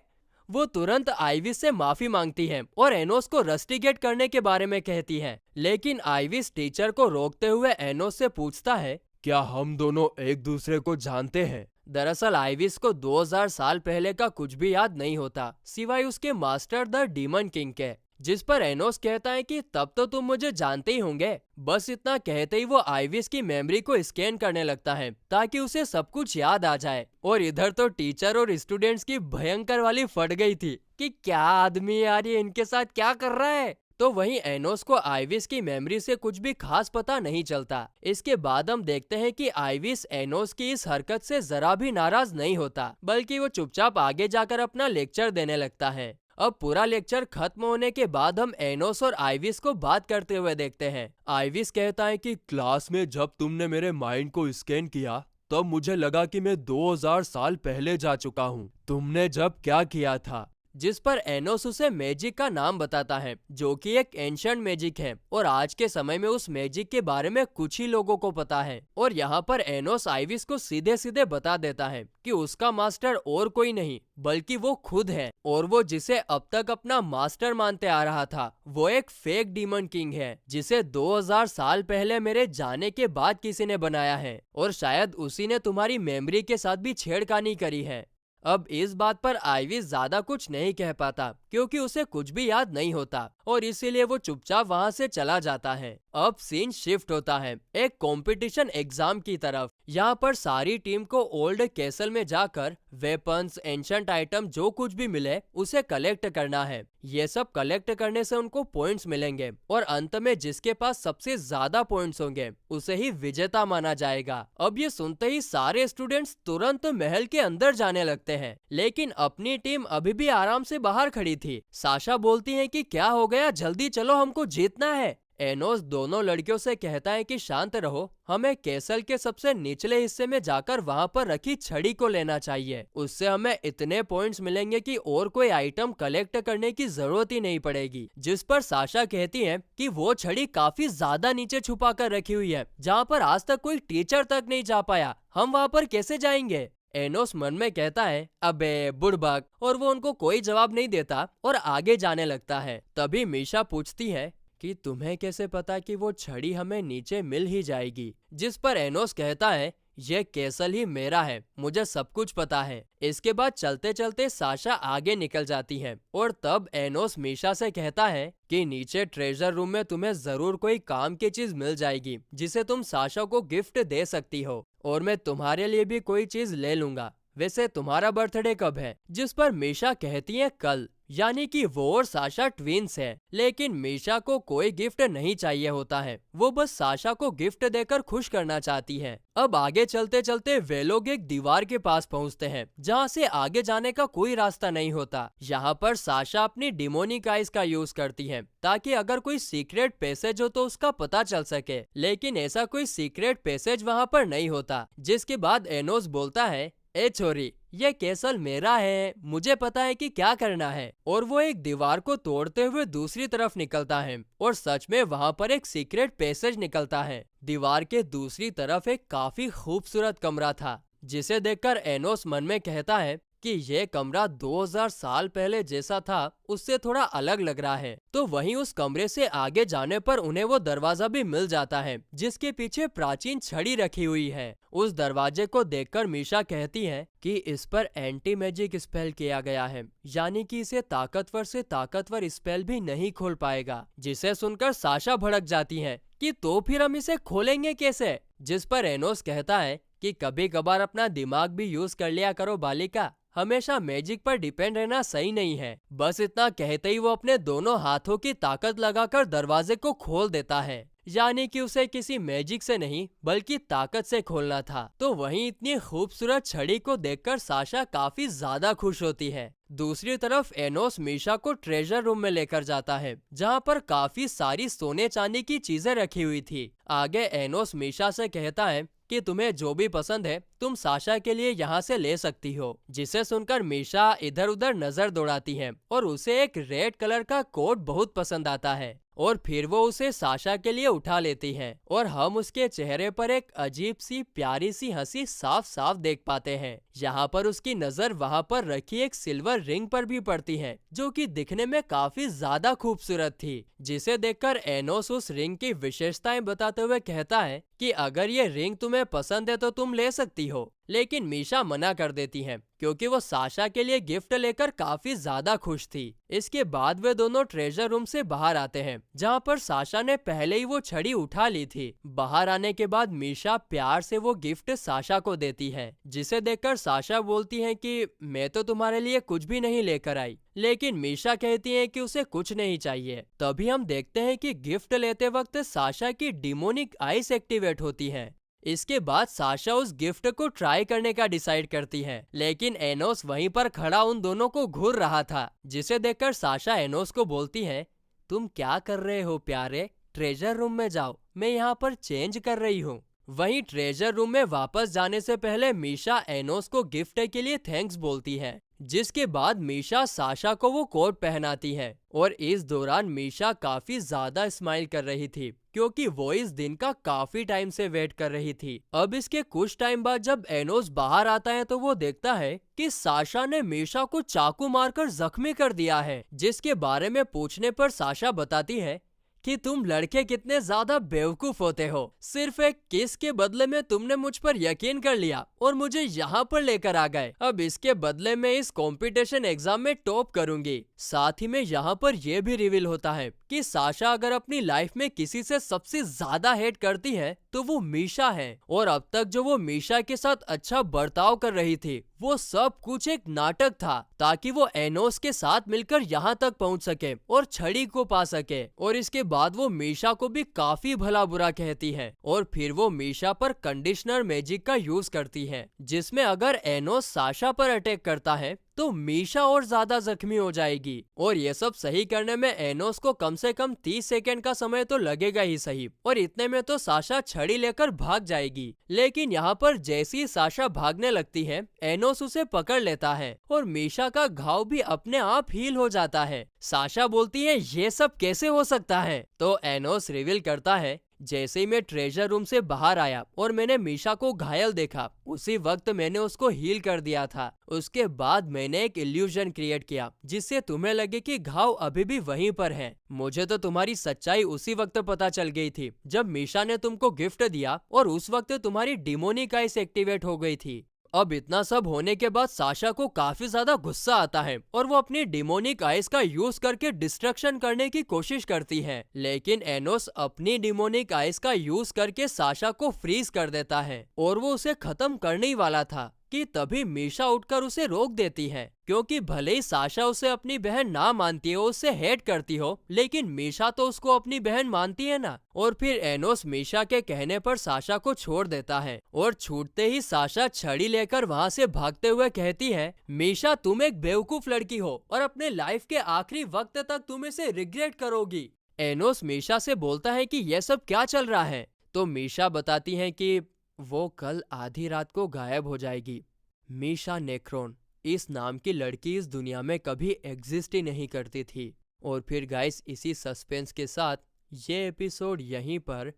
वो तुरंत आइविस से माफी मांगती है और एनोस को रस्टिकेट करने के बारे में कहती है, लेकिन आइविस टीचर को रोकते हुए एनोस से पूछता है, क्या हम दोनों एक दूसरे को जानते हैं? दरअसल आइविस को 2000 साल पहले का कुछ भी याद नहीं होता, सिवाय उसके मास्टर द डीमन किंग के। जिस पर एनोस कहता है कि तब तो तुम मुझे जानते ही होंगे। बस इतना कहते ही वो आइविस की मेमोरी को स्कैन करने लगता है ताकि उसे सब कुछ याद आ जाए। और इधर तो टीचर और स्टूडेंट्स की भयंकर वाली फट गई थी कि क्या आदमी यार, ये इनके साथ क्या कर रहा है। तो वहीं एनोस को आइविस की मेमोरी से कुछ भी खास पता नहीं चलता। इसके बाद हम देखते हैं कि आइविस एनोस की इस हरकत से जरा भी नाराज नहीं होता, बल्कि वो चुपचाप आगे जाकर अपना लेक्चर देने लगता है। अब पूरा लेक्चर खत्म होने के बाद हम एनोस और आइविस को बात करते हुए देखते हैं। आइविस कहता है कि क्लास में जब तुमने मेरे माइंड को स्कैन किया तब मुझे लगा कि मैं 2000 साल पहले जा चुका हूँ। तुमने जब क्या किया था? जिस पर एनोस उसे मैजिक का नाम बताता है, जो कि एक एंशिएंट मैजिक है और आज के समय में उस मैजिक के बारे में कुछ ही लोगों को पता है। और यहाँ पर एनोस आइविस को सीधे सीधे बता देता है कि उसका मास्टर और कोई नहीं बल्कि वो खुद है, और वो जिसे अब तक अपना मास्टर मानते आ रहा था वो एक फेक डीमन किंग है, जिसे 2000 साल पहले मेरे जाने के बाद किसी ने बनाया है, और शायद उसी ने तुम्हारी मेमोरी के साथ भी छेड़खानी करी है। अब इस बात पर आइविस ज्यादा कुछ नहीं कह पाता क्योंकि उसे कुछ भी याद नहीं होता, और इसीलिए वो चुपचाप वहां से चला जाता है। अब सीन शिफ्ट होता है एक कंपटीशन एग्जाम की तरफ। यहाँ पर सारी टीम को ओल्ड कैसल में जाकर वेपन्स, एंशिएंट आइटम जो कुछ भी मिले उसे कलेक्ट करना है। ये सब कलेक्ट करने से उनको पॉइंट्स मिलेंगे, और अंत में जिसके पास सबसे ज्यादा पॉइंट्स होंगे उसे ही विजेता माना जाएगा। अब ये सुनते ही सारे स्टूडेंट्स तुरंत महल के अंदर जाने लगते हैं, लेकिन अपनी टीम अभी भी आराम से बाहर खड़ी थी। साशा बोलती है कि क्या हो गया, जल्दी चलो, हमको जीतना है। एनोस दोनों लड़कियों से कहता है कि शांत रहो, हमें कैसल के सबसे निचले हिस्से में जाकर वहां पर रखी छड़ी को लेना चाहिए। उससे हमें इतने पॉइंट्स मिलेंगे कि और कोई आइटम कलेक्ट करने की जरूरत ही नहीं पड़ेगी। जिस पर साशा कहती है कि वो छड़ी काफी ज्यादा नीचे छुपा कर रखी हुई है, जहाँ पर आज तक कोई टीचर तक नहीं जा पाया। हम वहाँ पर कैसे जाएंगे? एनोस मन में कहता है, अबे बुड़बक, और वो उनको कोई जवाब नहीं देता और आगे जाने लगता है। तभी मीशा पूछती है कि तुम्हें कैसे पता कि वो छड़ी हमें नीचे मिल ही जाएगी? जिस पर एनोस कहता है, ये कैसल ही मेरा है, मुझे सब कुछ पता है। इसके बाद चलते चलते साशा आगे निकल जाती है, और तब एनोस मीशा से कहता है कि नीचे ट्रेजर रूम में तुम्हें जरूर कोई काम की चीज मिल जाएगी जिसे तुम साशा को गिफ्ट दे सकती हो, और मैं तुम्हारे लिए भी कोई चीज ले लूंगा। वैसे तुम्हारा बर्थडे कब है? जिस पर मीशा कहती है कल, यानी कि वो और साशा ट्विंस है। लेकिन मीशा को कोई गिफ्ट नहीं चाहिए होता है, वो बस साशा को गिफ्ट देकर खुश करना चाहती है। अब आगे चलते चलते वे लोग एक दीवार के पास पहुंचते हैं जहां से आगे जाने का कोई रास्ता नहीं होता। यहाँ पर साशा अपनी डिमोनिक आइज का यूज करती है ताकि अगर कोई सीक्रेट पैसेज हो तो उसका पता चल सके, लेकिन ऐसा कोई सीक्रेट पैसेज वहाँ पर नहीं होता। जिसके बाद एनोस बोलता है, ए छोरी, ये कैसल मेरा है, मुझे पता है कि क्या करना है। और वो एक दीवार को तोड़ते हुए दूसरी तरफ निकलता है, और सच में वहाँ पर एक सीक्रेट पैसेज निकलता है। दीवार के दूसरी तरफ एक काफी खूबसूरत कमरा था, जिसे देखकर एनोस मन में कहता है कि ये कमरा 2000 साल पहले जैसा था उससे थोड़ा अलग लग रहा है। तो वहीं उस कमरे से आगे जाने पर उन्हें वो दरवाजा भी मिल जाता है जिसके पीछे प्राचीन छड़ी रखी हुई है। उस दरवाजे को देखकर मीशा कहती है कि इस पर एंटी मैजिक स्पेल किया गया है, यानी कि इसे ताकतवर से ताकतवर स्पेल भी नहीं खोल पाएगा। जिसे सुनकर साशा भड़क जाती है कि तो फिर हम इसे खोलेंगे कैसे? जिस पर एनोस कहता है कि कभी कभार अपना दिमाग भी यूज कर लिया करो बालिका, हमेशा मैजिक पर डिपेंड रहना सही नहीं है। बस इतना कहते ही वो अपने दोनों हाथों की ताकत लगाकर दरवाजे को खोल देता है, यानी कि उसे किसी मैजिक से नहीं बल्कि ताकत से खोलना था। तो वहीं इतनी खूबसूरत छड़ी को देखकर साशा काफी ज्यादा खुश होती है। दूसरी तरफ एनोस मीशा को ट्रेजर रूम में लेकर जाता है जहां पर काफी सारी सोने चांदी की चीजें रखी हुई थी। आगे एनोस मीशा से कहता है कि तुम्हें जो भी पसंद है तुम साशा के लिए यहाँ से ले सकती हो। जिसे सुनकर मीशा इधर उधर नजर दौड़ाती है और उसे एक रेड कलर का कोट बहुत पसंद आता है। और फिर वो उसे साशा के लिए उठा लेती है और हम उसके चेहरे पर एक अजीब सी प्यारी सी हंसी साफ साफ देख पाते हैं। यहाँ पर उसकी नजर वहाँ पर रखी एक सिल्वर रिंग पर भी पड़ती है जो कि दिखने में काफी ज्यादा खूबसूरत थी, जिसे देखकर एनोस उस रिंग की विशेषताएं बताते हुए कहता है कि अगर ये रिंग तुम्हें पसंद है तो तुम ले सकती हो। लेकिन मीशा मना कर देती है क्योंकि वो साशा के लिए गिफ्ट लेकर काफी ज्यादा खुश थी। इसके बाद वे दोनों ट्रेजर रूम से बाहर आते हैं जहाँ पर साशा ने पहले ही वो छड़ी उठा ली थी। बाहर आने के बाद मीशा प्यार से वो गिफ्ट साशा को देती है, जिसे देखकर साशा बोलती है कि मैं तो तुम्हारे लिए कुछ भी नहीं लेकर आई। लेकिन मीशा कहती है कि उसे कुछ नहीं चाहिए। तभी हम देखते हैं कि गिफ्ट लेते वक्त साशा की डिमोनिक आइस एक्टिवेट होती है। इसके बाद साशा उस गिफ्ट को ट्राई करने का डिसाइड करती है, लेकिन एनोस वहीं पर खड़ा उन दोनों को घूर रहा था, जिसे देखकर साशा एनोस को बोलती है, तुम क्या कर रहे हो प्यारे, ट्रेजर रूम में जाओ, मैं यहाँ पर चेंज कर रही हूँ। वहीं ट्रेजर रूम में वापस जाने से पहले मीशा एनोस को गिफ्ट के लिए थैंक्स बोलती है, जिसके बाद मीशा साशा को वो कोट पहनाती है। और इस दौरान मीशा काफी ज्यादा स्माइल कर रही थी क्योंकि वो इस दिन का काफी टाइम से वेट कर रही थी। अब इसके कुछ टाइम बाद जब एनोस बाहर आता है तो वो देखता है कि साशा ने मीशा को चाकू मारकर जख्मी कर दिया है, जिसके बारे में पूछने पर साशा बताती है कि तुम लड़के कितने ज्यादा बेवकूफ होते हो, सिर्फ एक किस के बदले में तुमने मुझ पर यकीन कर लिया और मुझे यहाँ पर लेकर आ गए। अब इसके बदले में इस कंपटीशन एग्जाम में टॉप करूंगी। साथ ही में यहाँ पर यह भी रिवील होता है कि साशा अगर अपनी लाइफ में किसी से सबसे ज्यादा हेट करती है तो वो मीशा है, और अब तक जो वो मीशा के साथ अच्छा बर्ताव कर रही थी वो सब कुछ एक नाटक था ताकि वो एनोस के साथ मिलकर यहाँ तक पहुँच सके और छड़ी को पा सके। और इसके बाद वो मीशा को भी काफी भला बुरा कहती है और फिर वो मीशा पर कंडीशनर मैजिक का यूज करती है, जिसमें अगर एनोस साशा पर अटैक करता है तो मीशा और ज्यादा जख्मी हो जाएगी। और ये सब सही करने में एनोस को कम से कम 30 सेकेंड का समय तो लगेगा ही सही, और इतने में तो साशा छड़ी लेकर भाग जाएगी। लेकिन यहाँ पर जैसी ही साशा भागने लगती है एनोस उसे पकड़ लेता है और मीशा का घाव भी अपने आप हील हो जाता है। साशा बोलती है ये सब कैसे हो सकता है, तो एनोस रिवील करता है जैसे ही मैं ट्रेजर रूम से बाहर आया और मैंने मीशा को घायल देखा, उसी वक्त मैंने उसको हील कर दिया था। उसके बाद मैंने एक इल्यूजन क्रिएट किया जिससे तुम्हें लगे कि घाव अभी भी वहीं पर है। मुझे तो तुम्हारी सच्चाई उसी वक्त पता चल गई थी जब मीशा ने तुमको गिफ्ट दिया और उस वक्त तुम्हारी डिमोनिक आइस एक्टिवेट हो गई थी। अब इतना सब होने के बाद साशा को काफी ज्यादा गुस्सा आता है और वो अपनी डिमोनिक आइस का यूज करके डिस्ट्रक्शन करने की कोशिश करती है, लेकिन एनोस अपनी डिमोनिक आइस का यूज करके साशा को फ्रीज कर देता है और वो उसे खत्म करने ही वाला था कि तभी मीशा उठकर उसे रोक देती है, क्योंकि भले ही साशा उसे अपनी बहन ना मानती हो, उससे हेट करती हो, लेकिन मीशा तो उसको अपनी बहन मानती है ना। और फिर एनोस मीशा के कहने पर साशा को छोड़ देता है और छूटते ही साशा छड़ी लेकर वहाँ से भागते हुए कहती है, मीशा तुम एक बेवकूफ लड़की हो और अपने लाइफ के आखिरी वक्त तक तुम इसे रिग्रेट करोगी। एनोस मीशा से बोलता है कि यह सब क्या चल रहा है, तो मीशा बताती है कि वो कल आधी रात को गायब हो जाएगी। मीशा नेक्रोन इस नाम की लड़की इस दुनिया में कभी एग्जिस्ट ही नहीं करती थी। और फिर गाइस इसी सस्पेंस के साथ ये एपिसोड यहीं पर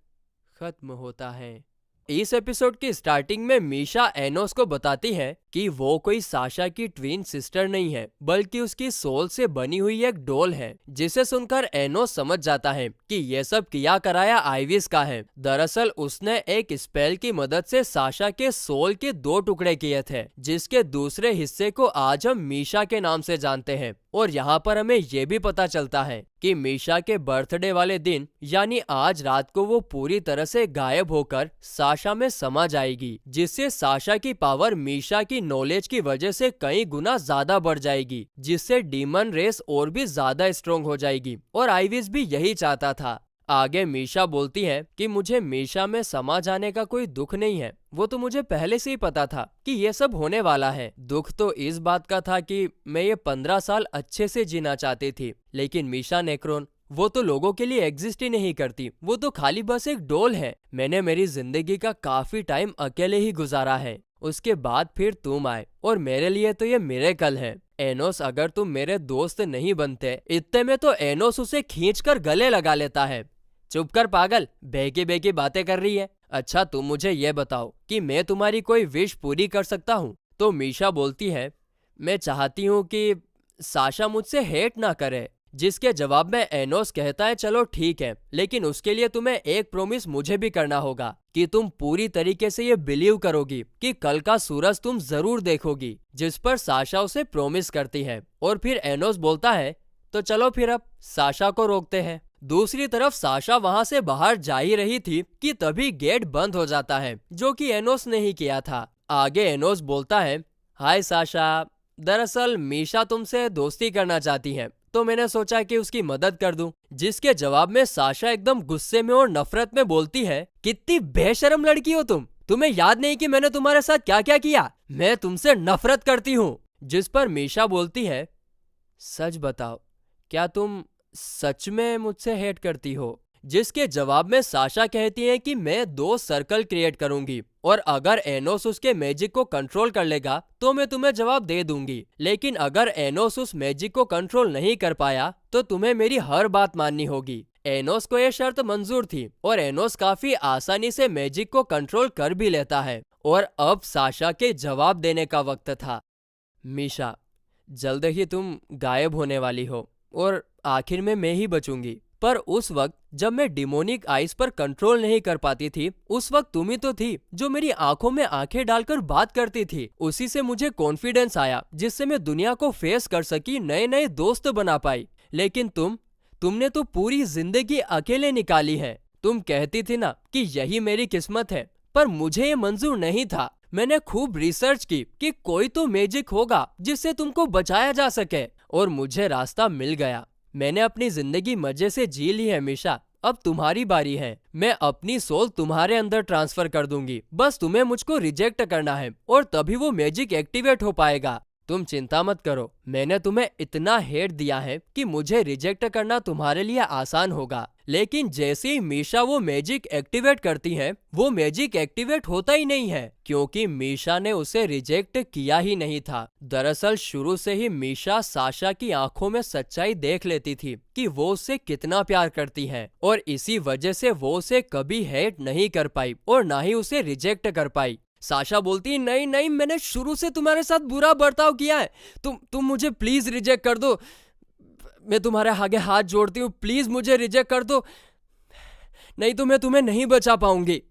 खत्म होता है। इस एपिसोड की स्टार्टिंग में मीशा एनोस को बताती है कि वो कोई साशा की ट्विन सिस्टर नहीं है, बल्कि उसकी सोल से बनी हुई एक डॉल है, जिसे सुनकर एनोस समझ जाता है कि ये सब किया कराया आइविस का है। दरअसल उसने एक स्पेल की मदद से साशा के सोल के 2 टुकड़े किए थे, जिसके दूसरे हिस्से को आज हम मीशा के नाम से जानते हैं। और यहाँ पर हमें ये भी पता चलता है कि मीशा के बर्थडे वाले दिन यानी आज रात को वो पूरी तरह से गायब होकर साशा में समा जाएगी, जिससे साशा की पावर मीशा की नॉलेज की वजह से कई गुना ज्यादा बढ़ जाएगी, जिससे डीमन रेस और भी ज्यादा स्ट्रॉन्ग हो जाएगी। और आइविस भी यही चाहता था। आगे मीशा बोलती है कि मुझे मीशा में समा जाने का कोई दुख नहीं है, वो तो मुझे पहले से ही पता था कि ये सब होने वाला है। दुख तो इस बात का था कि मैं ये 15 साल अच्छे से जीना चाहती थी, लेकिन मीशा नेक्रोन वो तो लोगों के लिए एग्जिस्ट ही नहीं करती, वो तो खाली बस एक डॉल है। मैंने मेरी जिंदगी का काफी टाइम अकेले ही गुजारा है, उसके बाद फिर तुम आए और मेरे लिए तो ये मिरेकल है। एनोस, अगर तुम मेरे दोस्त नहीं बनते, इतने में तो एनोस उसे खींचकर गले लगा लेता है। चुप कर पागल, बेकी बेकी बातें कर रही है। अच्छा तुम मुझे ये बताओ कि मैं तुम्हारी कोई विश पूरी कर सकता हूँ? तो मीशा बोलती है, मैं चाहती हूँ कि साशा मुझसे हेट ना करे। जिसके जवाब में एनोस कहता है, चलो ठीक है, लेकिन उसके लिए तुम्हें एक प्रॉमिस मुझे भी करना होगा कि तुम पूरी तरीके से ये बिलीव करोगी कि कल का सूरज तुम जरूर देखोगी। जिस पर साशा उसे प्रॉमिस करती है और फिर एनोस बोलता है, तो चलो फिर अब साशा को रोकते हैं। दूसरी तरफ साशा वहां से बाहर जा ही रही थी कि तभी गेट बंद हो जाता है, जो कि एनोस ने ही किया था। आगे एनोस बोलता है, हाय साशा, दरअसल मीशा तुमसे दोस्ती करना चाहती है, तो मैंने सोचा कि उसकी मदद कर दूं। जिसके जवाब में साशा एकदम गुस्से में और नफरत में बोलती है, कितनी बेशरम लड़की हो तुम, तुम्हें याद नहीं कि मैंने तुम्हारे साथ क्या क्या किया? मैं तुमसे नफरत करती हूँ। जिस पर मीशा बोलती है, सच बताओ, क्या तुम सच में मुझसे हेट करती हो? जिसके जवाब में साशा कहती है कि मैं 2 सर्कल क्रिएट करूंगी और अगर एनोस उसके मैजिक को कंट्रोल कर लेगा तो मैं तुम्हें जवाब दे दूंगी, लेकिन अगर एनोस उस मैजिक को कंट्रोल नहीं कर पाया तो तुम्हें मेरी हर बात माननी होगी। एनोस को यह शर्त मंजूर थी और एनोस काफी आसानी से मैजिक को कंट्रोल कर भी लेता है। और अब साशा के जवाब देने का वक्त था। मीशा, जल्द ही तुम गायब होने वाली हो और आखिर में मैं ही बचूंगी। पर उस वक्त जब मैं डिमोनिक आइज पर कंट्रोल नहीं कर पाती थी, उस वक्त तुम ही तो थी जो मेरी आंखों में आंखें डालकर बात करती थी। उसी से मुझे कॉन्फिडेंस आया, जिससे मैं दुनिया को फेस कर सकी, नए नए दोस्त बना पाई। लेकिन तुमने तो पूरी जिंदगी अकेले निकाली है। तुम कहती थी ना कि यही मेरी किस्मत है, पर मुझे ये मंजूर नहीं था। मैंने खूब रिसर्च की कि कोई तो मैजिक होगा जिससे तुमको बचाया जा सके, और मुझे रास्ता मिल गया। मैंने अपनी जिंदगी मजे से जी ली है मीशा, अब तुम्हारी बारी है। मैं अपनी सोल तुम्हारे अंदर ट्रांसफर कर दूंगी, बस तुम्हें मुझको रिजेक्ट करना है और तभी वो मैजिक एक्टिवेट हो पाएगा। तुम चिंता मत करो, मैंने तुम्हें इतना हेट दिया है कि मुझे रिजेक्ट करना तुम्हारे लिए आसान होगा। लेकिन जैसे ही मीशा वो मैजिक एक्टिवेट करती है, वो मैजिक एक्टिवेट होता ही नहीं है, क्योंकि मीशा ने उसे रिजेक्ट किया ही नहीं था। दरअसल शुरू से ही मीशा साशा की आंखों में सच्चाई देख लेती थी कि वो उससे कितना प्यार करती है, और इसी वजह से वो उसे कभी हेट नहीं कर पाई और ना ही उसे रिजेक्ट कर पाई। साशा बोलती, नहीं नहीं, मैंने शुरू से तुम्हारे साथ बुरा बर्ताव किया है, तुम मुझे प्लीज रिजेक्ट कर दो। मैं तुम्हारे आगे हाथ जोड़ती हूँ, प्लीज मुझे रिजेक्ट कर दो, नहीं तो मैं तुम्हें नहीं बचा पाऊंगी।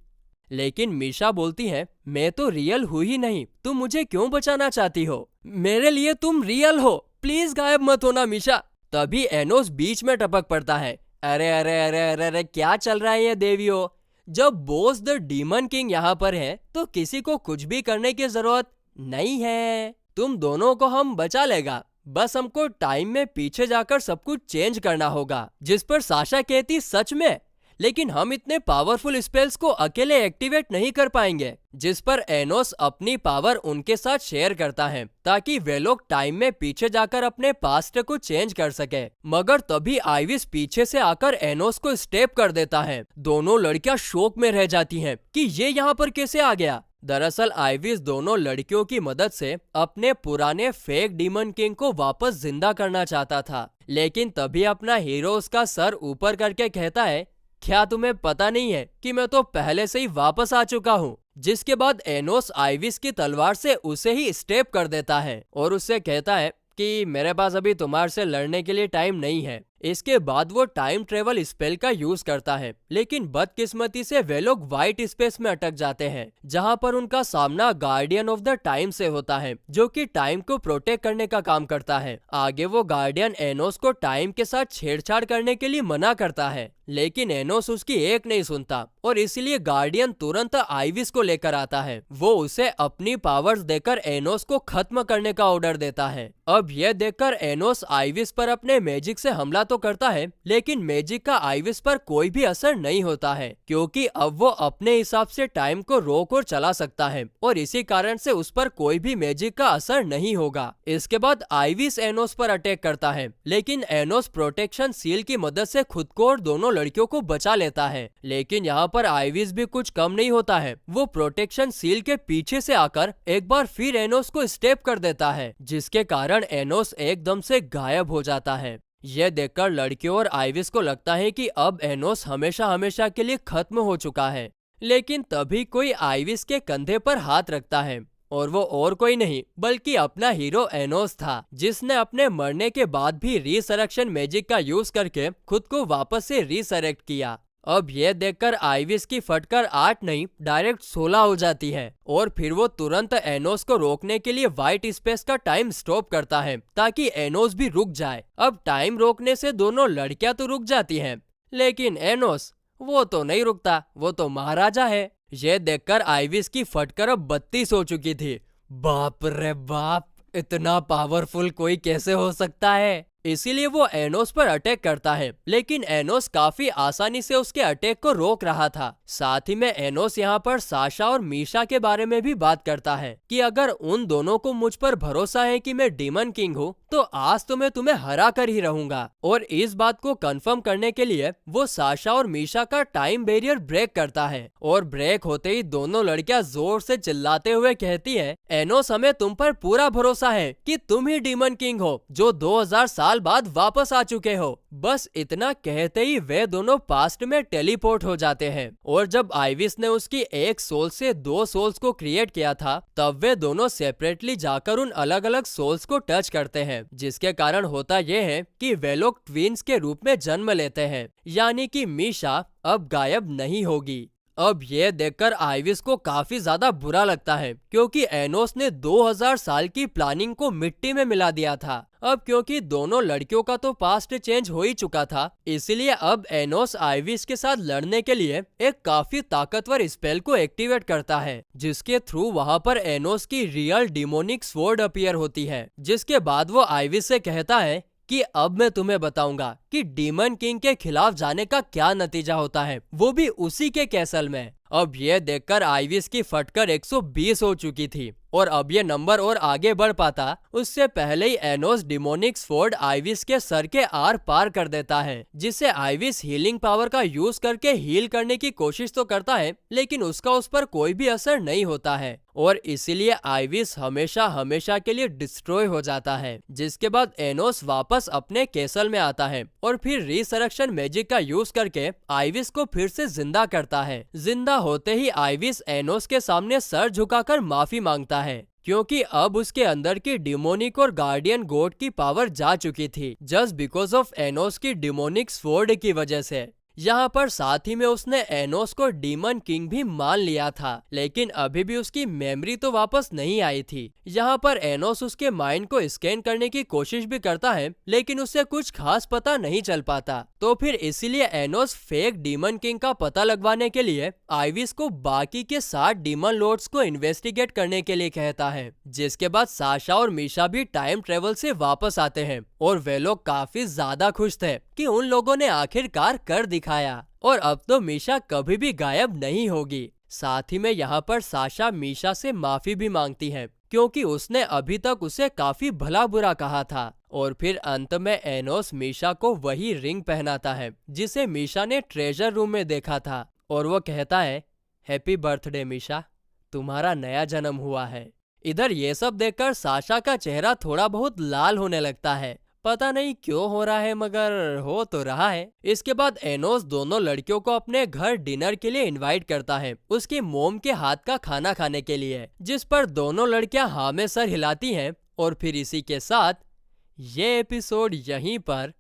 लेकिन मीशा बोलती है, मैं तो रियल हूँ ही नहीं, तुम मुझे क्यों बचाना चाहती हो? मेरे लिए तुम रियल हो, प्लीज गायब मत होना मीशा। तभी एनोस बीच में टपक पड़ता है। अरे अरे अरे अरे अरे, क्या चल रहा है ये देवियों? जब बॉस द डीमन किंग यहाँ पर है तो किसी को कुछ भी करने की जरूरत नहीं है। तुम दोनों को हम बचा लेगा, बस हमको टाइम में पीछे जाकर सब कुछ चेंज करना होगा। जिस पर साशा कहती, सच में? लेकिन हम इतने पावरफुल स्पेल्स को अकेले एक्टिवेट नहीं कर पाएंगे। जिस पर एनोस अपनी पावर उनके साथ शेयर करता है ताकि वे लोग टाइम में पीछे जाकर अपने पास्ट को चेंज कर सके। मगर तभी आइविस पीछे से आकर एनोस को स्टेप कर देता है। दोनों लड़कियां शोक में रह जाती हैं कि ये यहाँ पर कैसे आ गया। दरअसल आइविस दोनों लड़कियों की मदद से अपने पुराने फेक डीमन किंग को वापस जिंदा करना चाहता था। लेकिन तभी अपना हीरो उसका सर ऊपर करके कहता है, क्या तुम्हें पता नहीं है कि मैं तो पहले से ही वापस आ चुका हूँ? जिसके बाद एनोस आइविस की तलवार से उसे ही स्टेप कर देता है और उससे कहता है कि मेरे पास अभी तुम्हारे से लड़ने के लिए टाइम नहीं है। इसके बाद वो टाइम ट्रेवल स्पेल का यूज करता है, लेकिन बदकिस्मती से वे लोग व्हाइट स्पेस में अटक जाते हैं, जहां पर उनका सामना गार्डियन ऑफ द टाइम से होता है, जो कि टाइम को प्रोटेक्ट करने का काम करता है। आगे वो गार्डियन एनोस को टाइम के साथ छेड़छाड़ करने के लिए मना करता है, लेकिन एनोस उसकी एक नहीं सुनता और इसलिए गार्डियन तुरंत आइविस को लेकर आता है। वो उसे अपनी पावर्स देकर एनोस को खत्म करने का ऑर्डर देता है। अब यह देखकर एनोस आइविस पर अपने मैजिक से हमला तो तो करता है, लेकिन मैजिक का आइविस पर कोई भी असर नहीं होता है, क्योंकि अब वो अपने हिसाब से टाइम को रोक और चला सकता है और इसी कारण से उस पर कोई भी मैजिक का असर नहीं होगा। इसके बाद आइविस एनोस पर अटैक करता है, लेकिन एनोस प्रोटेक्शन सील की मदद से खुद को और दोनों लड़कियों को बचा लेता है। लेकिन यहाँ पर आइविस भी कुछ कम नहीं होता है, वो प्रोटेक्शन सील के पीछे से आकर एक बार फिर एनोस को स्टेप कर देता है, जिसके कारण एनोस एकदम से गायब हो जाता है। यह देखकर लड़कियों और आइविस को लगता है कि अब एनोस हमेशा हमेशा के लिए खत्म हो चुका है। लेकिन तभी कोई आइविस के कंधे पर हाथ रखता है और वो और कोई नहीं बल्कि अपना हीरो एनोस था, जिसने अपने मरने के बाद भी रिसरेक्शन मैजिक का यूज करके खुद को वापस से रिसरेक्ट किया। अब यह देखकर आइविस की फटकर 8 नहीं डायरेक्ट 16 हो जाती है और फिर वो तुरंत एनोस को रोकने के लिए व्हाइट स्पेस का टाइम स्टॉप करता है ताकि एनोस भी रुक जाए। अब टाइम रोकने से दोनों लड़कियां तो रुक जाती हैं, लेकिन एनोस वो तो नहीं रुकता, वो तो महाराजा है। यह देखकर आइविस की फटकर अब 32 हो चुकी थी। बाप रे बाप, इतना पावरफुल कोई कैसे हो सकता है। इसीलिए वो एनोस पर अटैक करता है, लेकिन एनोस काफी आसानी से उसके अटैक को रोक रहा था। साथ ही में एनोस यहाँ पर साशा और मीशा के बारे में भी बात करता है कि अगर उन दोनों को मुझ पर भरोसा है कि मैं डीमन किंग हूँ, तो आज तो मैं तुम्हें हरा कर ही रहूंगा। और इस बात को कंफर्म करने के लिए वो साशा और मीशा का टाइम बैरियर ब्रेक करता है और ब्रेक होते ही दोनों लड़कियां जोर से चिल्लाते हुए कहती है, एनोस हमें तुम पर पूरा भरोसा है कि तुम ही डीमन किंग हो जो 2000 साल बाद वापस आ चुके हो। बस इतना कहते ही वे दोनों पास्ट में टेलीपोर्ट हो जाते हैं और जब आइविस ने उसकी एक सोल से 2 सोल्स को क्रिएट किया था, तब वे दोनों सेपरेटली जाकर उन अलग अलग सोल्स को टच करते हैं, जिसके कारण होता यह है कि वे लोग ट्विंस के रूप में जन्म लेते हैं, यानी कि मीशा अब गायब नहीं होगी। अब ये देखकर आइविस को काफी ज्यादा बुरा लगता है, क्योंकि एनोस ने 2000 साल की प्लानिंग को मिट्टी में मिला दिया था। अब क्योंकि दोनों लड़कियों का तो पास्ट चेंज हो ही चुका था, इसलिए अब एनोस आइविस के साथ लड़ने के लिए एक काफी ताकतवर स्पेल को एक्टिवेट करता है, जिसके थ्रू वहां पर एनोस की रियल डिमोनिक स्वॉर्ड अपीयर होती है। जिसके बाद वो आइविस से कहता है कि अब मैं तुम्हें बताऊंगा कि डीमन किंग के खिलाफ जाने का क्या नतीजा होता है, वो भी उसी के कैसल में। अब ये देखकर आइविस की फटकर 120 हो चुकी थी और अब ये नंबर और आगे बढ़ पाता उससे पहले ही एनोस डिमोनिक स्वॉर्ड आइविस के सर के आर पार कर देता है, जिससे आइविस हीलिंग पावर का यूज करके हील करने की कोशिश तो करता है, लेकिन उसका उस पर कोई भी असर नहीं होता है और इसीलिए आइविस हमेशा हमेशा के लिए डिस्ट्रॉय हो जाता है। जिसके बाद एनोस वापस अपने कैसल में आता है और फिर रिसरेक्शन मैजिक का यूज करके आइविस को फिर से जिंदा करता है। जिंदा होते ही आइविस एनोस के सामने सर झुकाकर माफी मांगता है, क्योंकि अब उसके अंदर की डिमोनिक और गार्डियन गॉड की पावर जा चुकी थी, जस्ट बिकॉज ऑफ एनोस की डिमोनिक स्वॉर्ड की वजह से। यहाँ पर साथ ही में उसने एनोस को डीमन किंग भी मान लिया था, लेकिन अभी भी उसकी मेमोरी तो वापस नहीं आई थी। यहाँ पर एनोस उसके माइंड को स्कैन करने की कोशिश भी करता है, लेकिन उसे कुछ खास पता नहीं चल पाता। तो फिर इसीलिए एनोस फेक डीमन किंग का पता लगवाने के लिए आइविस को बाकी के 7 डीमन लॉर्ड्स को इन्वेस्टिगेट करने के लिए कहता है। जिसके बाद साशा और मीशा भी टाइम ट्रेवल से वापस आते हैं और वे लोग काफी ज्यादा खुश थे कि उन लोगों ने आखिरकार कर दिखाया और अब तो मीशा कभी भी गायब नहीं होगी। साथ ही में यहाँ पर साशा मीशा से माफी भी मांगती है, क्योंकि उसने अभी तक उसे काफी भला बुरा कहा था। और फिर अंत में एनोस मीशा को वही रिंग पहनाता है जिसे मीशा ने ट्रेजर रूम में देखा था और वो कहता है, हैप्पी बर्थडे मीशा, तुम्हारा नया जन्म हुआ है। इधर ये सब देखकर साशा का चेहरा थोड़ा बहुत लाल होने लगता है, पता नहीं क्यों हो रहा है, मगर हो तो रहा है। इसके बाद एनोस दोनों लड़कियों को अपने घर डिनर के लिए इनवाइट करता है, उसकी मोम के हाथ का खाना खाने के लिए, जिस पर दोनों लड़कियां हाँ में सर हिलाती हैं। और फिर इसी के साथ ये एपिसोड यहीं पर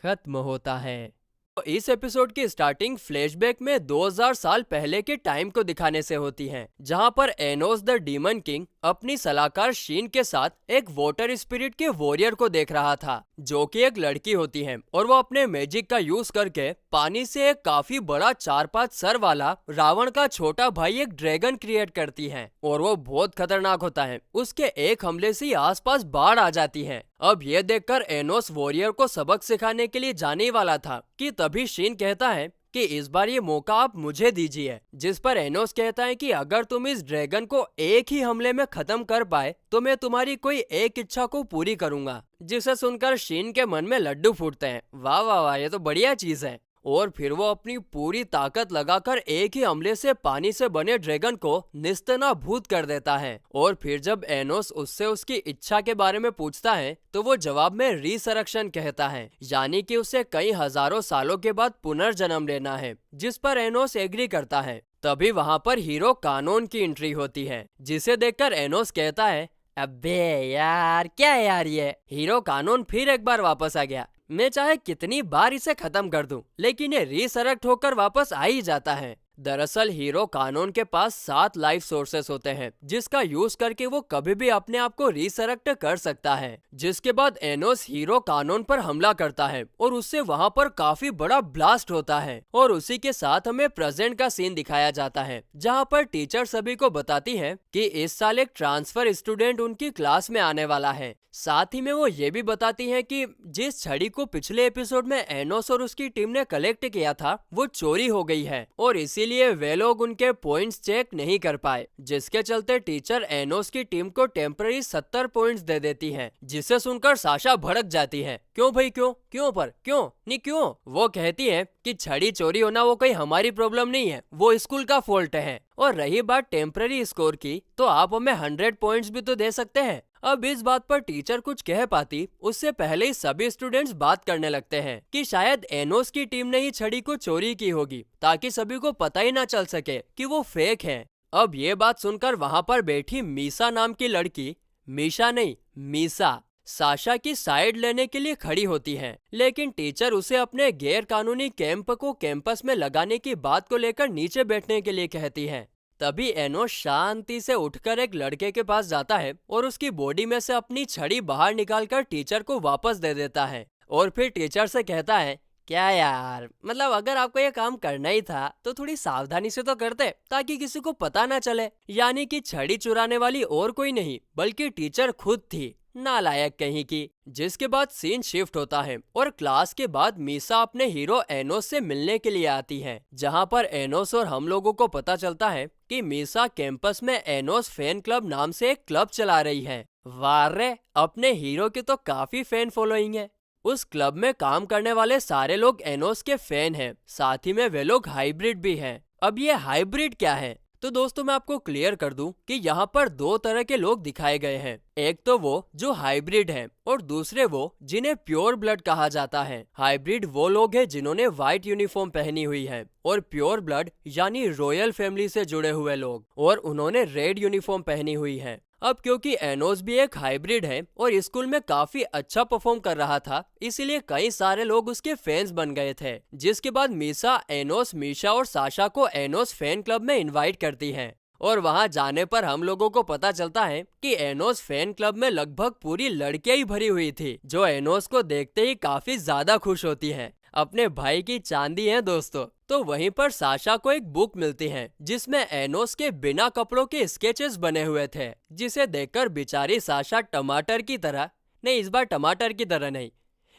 खत्म होता है। तो इस एपिसोड की स्टार्टिंग फ्लैशबैक में 2000 साल पहले के टाइम को दिखाने से होती है, जहां पर एनोस द डीमन किंग अपनी सलाहकार शीन के साथ एक वाटर स्पिरिट के वॉरियर को देख रहा था, जो कि एक लड़की होती है और वो अपने मैजिक का यूज करके पानी से एक काफी बड़ा 4-5 सर वाला रावण का छोटा भाई एक ड्रैगन क्रिएट करती है और वो बहुत खतरनाक होता है। उसके एक हमले से आसपास बाढ़ आ जाती है। अब ये देखकर एनोस वॉरियर को सबक सिखाने के लिए जाने वाला था कि तभी शीन कहता है कि इस बार ये मौका आप मुझे दीजिए, जिस पर एनोस कहता है कि अगर तुम इस ड्रैगन को एक ही हमले में खत्म कर पाए तो मैं तुम्हारी कोई एक इच्छा को पूरी करूंगा। जिसे सुनकर शीन के मन में लड्डू फूटते हैं। वाह वाह वाह, ये तो बढ़िया चीज है। और फिर वो अपनी पूरी ताकत लगाकर एक ही हमले से पानी से बने ड्रैगन को निस्तेनाबूद कर देता है। और फिर जब एनोस उससे उसकी इच्छा के बारे में पूछता है तो वो जवाब में रिसरेक्शन कहता है, यानी कि उसे कई हजारों सालों के बाद पुनर्जन्म लेना है, जिस पर एनोस एग्री करता है। तभी वहाँ पर हीरो कानून की एंट्री होती है, जिसे देखकर एनोस कहता है, अबे यार क्या है यार, ये हीरो कानून फिर एक बार वापस आ गया। मैं चाहे कितनी बार इसे खत्म कर दूं, लेकिन ये रिसरेक्ट होकर वापस आ ही जाता है। दरअसल हीरो कानून के पास 7 लाइफ सोर्सेस होते हैं, जिसका यूज करके वो कभी भी अपने आप को रिसरेक्ट कर सकता है। जिसके बाद एनोस हीरो कानून पर हमला करता है और उससे वहाँ पर काफी बड़ा ब्लास्ट होता है। और उसी के साथ हमें प्रेजेंट का सीन दिखाया जाता है, जहाँ पर टीचर सभी को बताती है कि इस साल एक ट्रांसफर स्टूडेंट उनकी क्लास में आने वाला है। साथ ही में वो ये भी बताती है कि जिस छड़ी को पिछले एपिसोड में एनोस और उसकी टीम ने कलेक्ट किया था वो चोरी हो गई है और इसीलिए वे लोग उनके पॉइंट्स चेक नहीं कर पाए, जिसके चलते टीचर एनोस की टीम को टेम्पररी 70 पॉइंट्स दे देती है। जिसे सुनकर साशा भड़क जाती है, क्यों भाई क्यों क्यों पर क्यों नहीं क्यों। वो कहती है कि छड़ी चोरी होना वो कोई हमारी प्रॉब्लम नहीं है, वो स्कूल का फॉल्ट है। और रही बात टेम्पररी स्कोर की, तो आप हमें 100 पॉइंट्स भी तो दे सकते हैं। अब इस बात पर टीचर कुछ कह पाती उससे पहले ही सभी स्टूडेंट्स बात करने लगते हैं कि शायद एनोस की टीम ने ही छड़ी को चोरी की होगी, ताकि सभी को पता ही ना चल सके कि वो फेक है। अब ये बात सुनकर वहाँ पर बैठी मीसा नाम की लड़की, मीशा नहीं मीसा, साशा की साइड लेने के लिए खड़ी होती है, लेकिन टीचर उसे अपने गैर कानूनी कैंप को कैंपस में लगाने की बात को लेकर नीचे बैठने के लिए कहती है। तभी एनोस शांति से उठकर एक लड़के के पास जाता है और उसकी बॉडी में से अपनी छड़ी बाहर निकालकर टीचर को वापस दे देता है। और फिर टीचर से कहता है, क्या यार, मतलब अगर आपको ये काम करना ही था तो थोड़ी सावधानी से तो करते, ताकि किसी को पता ना चले। यानी कि छड़ी चुराने वाली और कोई नहीं बल्कि टीचर खुद थी, नालायक कहीं की। जिसके बाद सीन शिफ्ट होता है और क्लास के बाद मीसा अपने हीरो एनोस से मिलने के लिए आती है, जहां पर एनोस और हम लोगों को पता चलता है कि मीसा कैंपस में एनोस फैन क्लब नाम से एक क्लब चला रही है। वाह रे, अपने हीरो की तो काफी फैन फॉलोइंग है। उस क्लब में काम करने वाले सारे लोग एनोस के फैन हैं, साथ ही में वे लोग हाइब्रिड भी हैं। अब ये हाइब्रिड क्या है? तो दोस्तों मैं आपको क्लियर कर दूं कि यहाँ पर 2 तरह के लोग दिखाए गए हैं। एक तो वो जो हाइब्रिड हैं और दूसरे वो जिन्हें प्योर ब्लड कहा जाता है। हाइब्रिड वो लोग हैं जिन्होंने व्हाइट यूनिफॉर्म पहनी हुई है, और प्योर ब्लड यानी रॉयल फैमिली से जुड़े हुए लोग, और उन्होंने रेड यूनिफॉर्म पहनी हुई है। अब क्योंकि एनोस भी एक हाइब्रिड है और स्कूल में काफी अच्छा परफॉर्म कर रहा था, इसीलिए कई सारे लोग उसके फैंस बन गए थे। जिसके बाद मीसा एनोस, मीशा और साशा को एनोस फैन क्लब में इनवाइट करती है। और वहां जाने पर हम लोगों को पता चलता है कि एनोस फैन क्लब में लगभग पूरी लड़कियां ही भरी हुई थी, जो एनोस को देखते ही काफी ज्यादा खुश होती हैं। अपने भाई की चांदी है दोस्तों। तो वहीं पर साशा को एक बुक मिलती है जिसमें एनोस के बिना कपड़ों के स्केचेस बने हुए थे, जिसे देखकर बेचारी साशा टमाटर की तरह नहीं, इस बार टमाटर की तरह नहीं,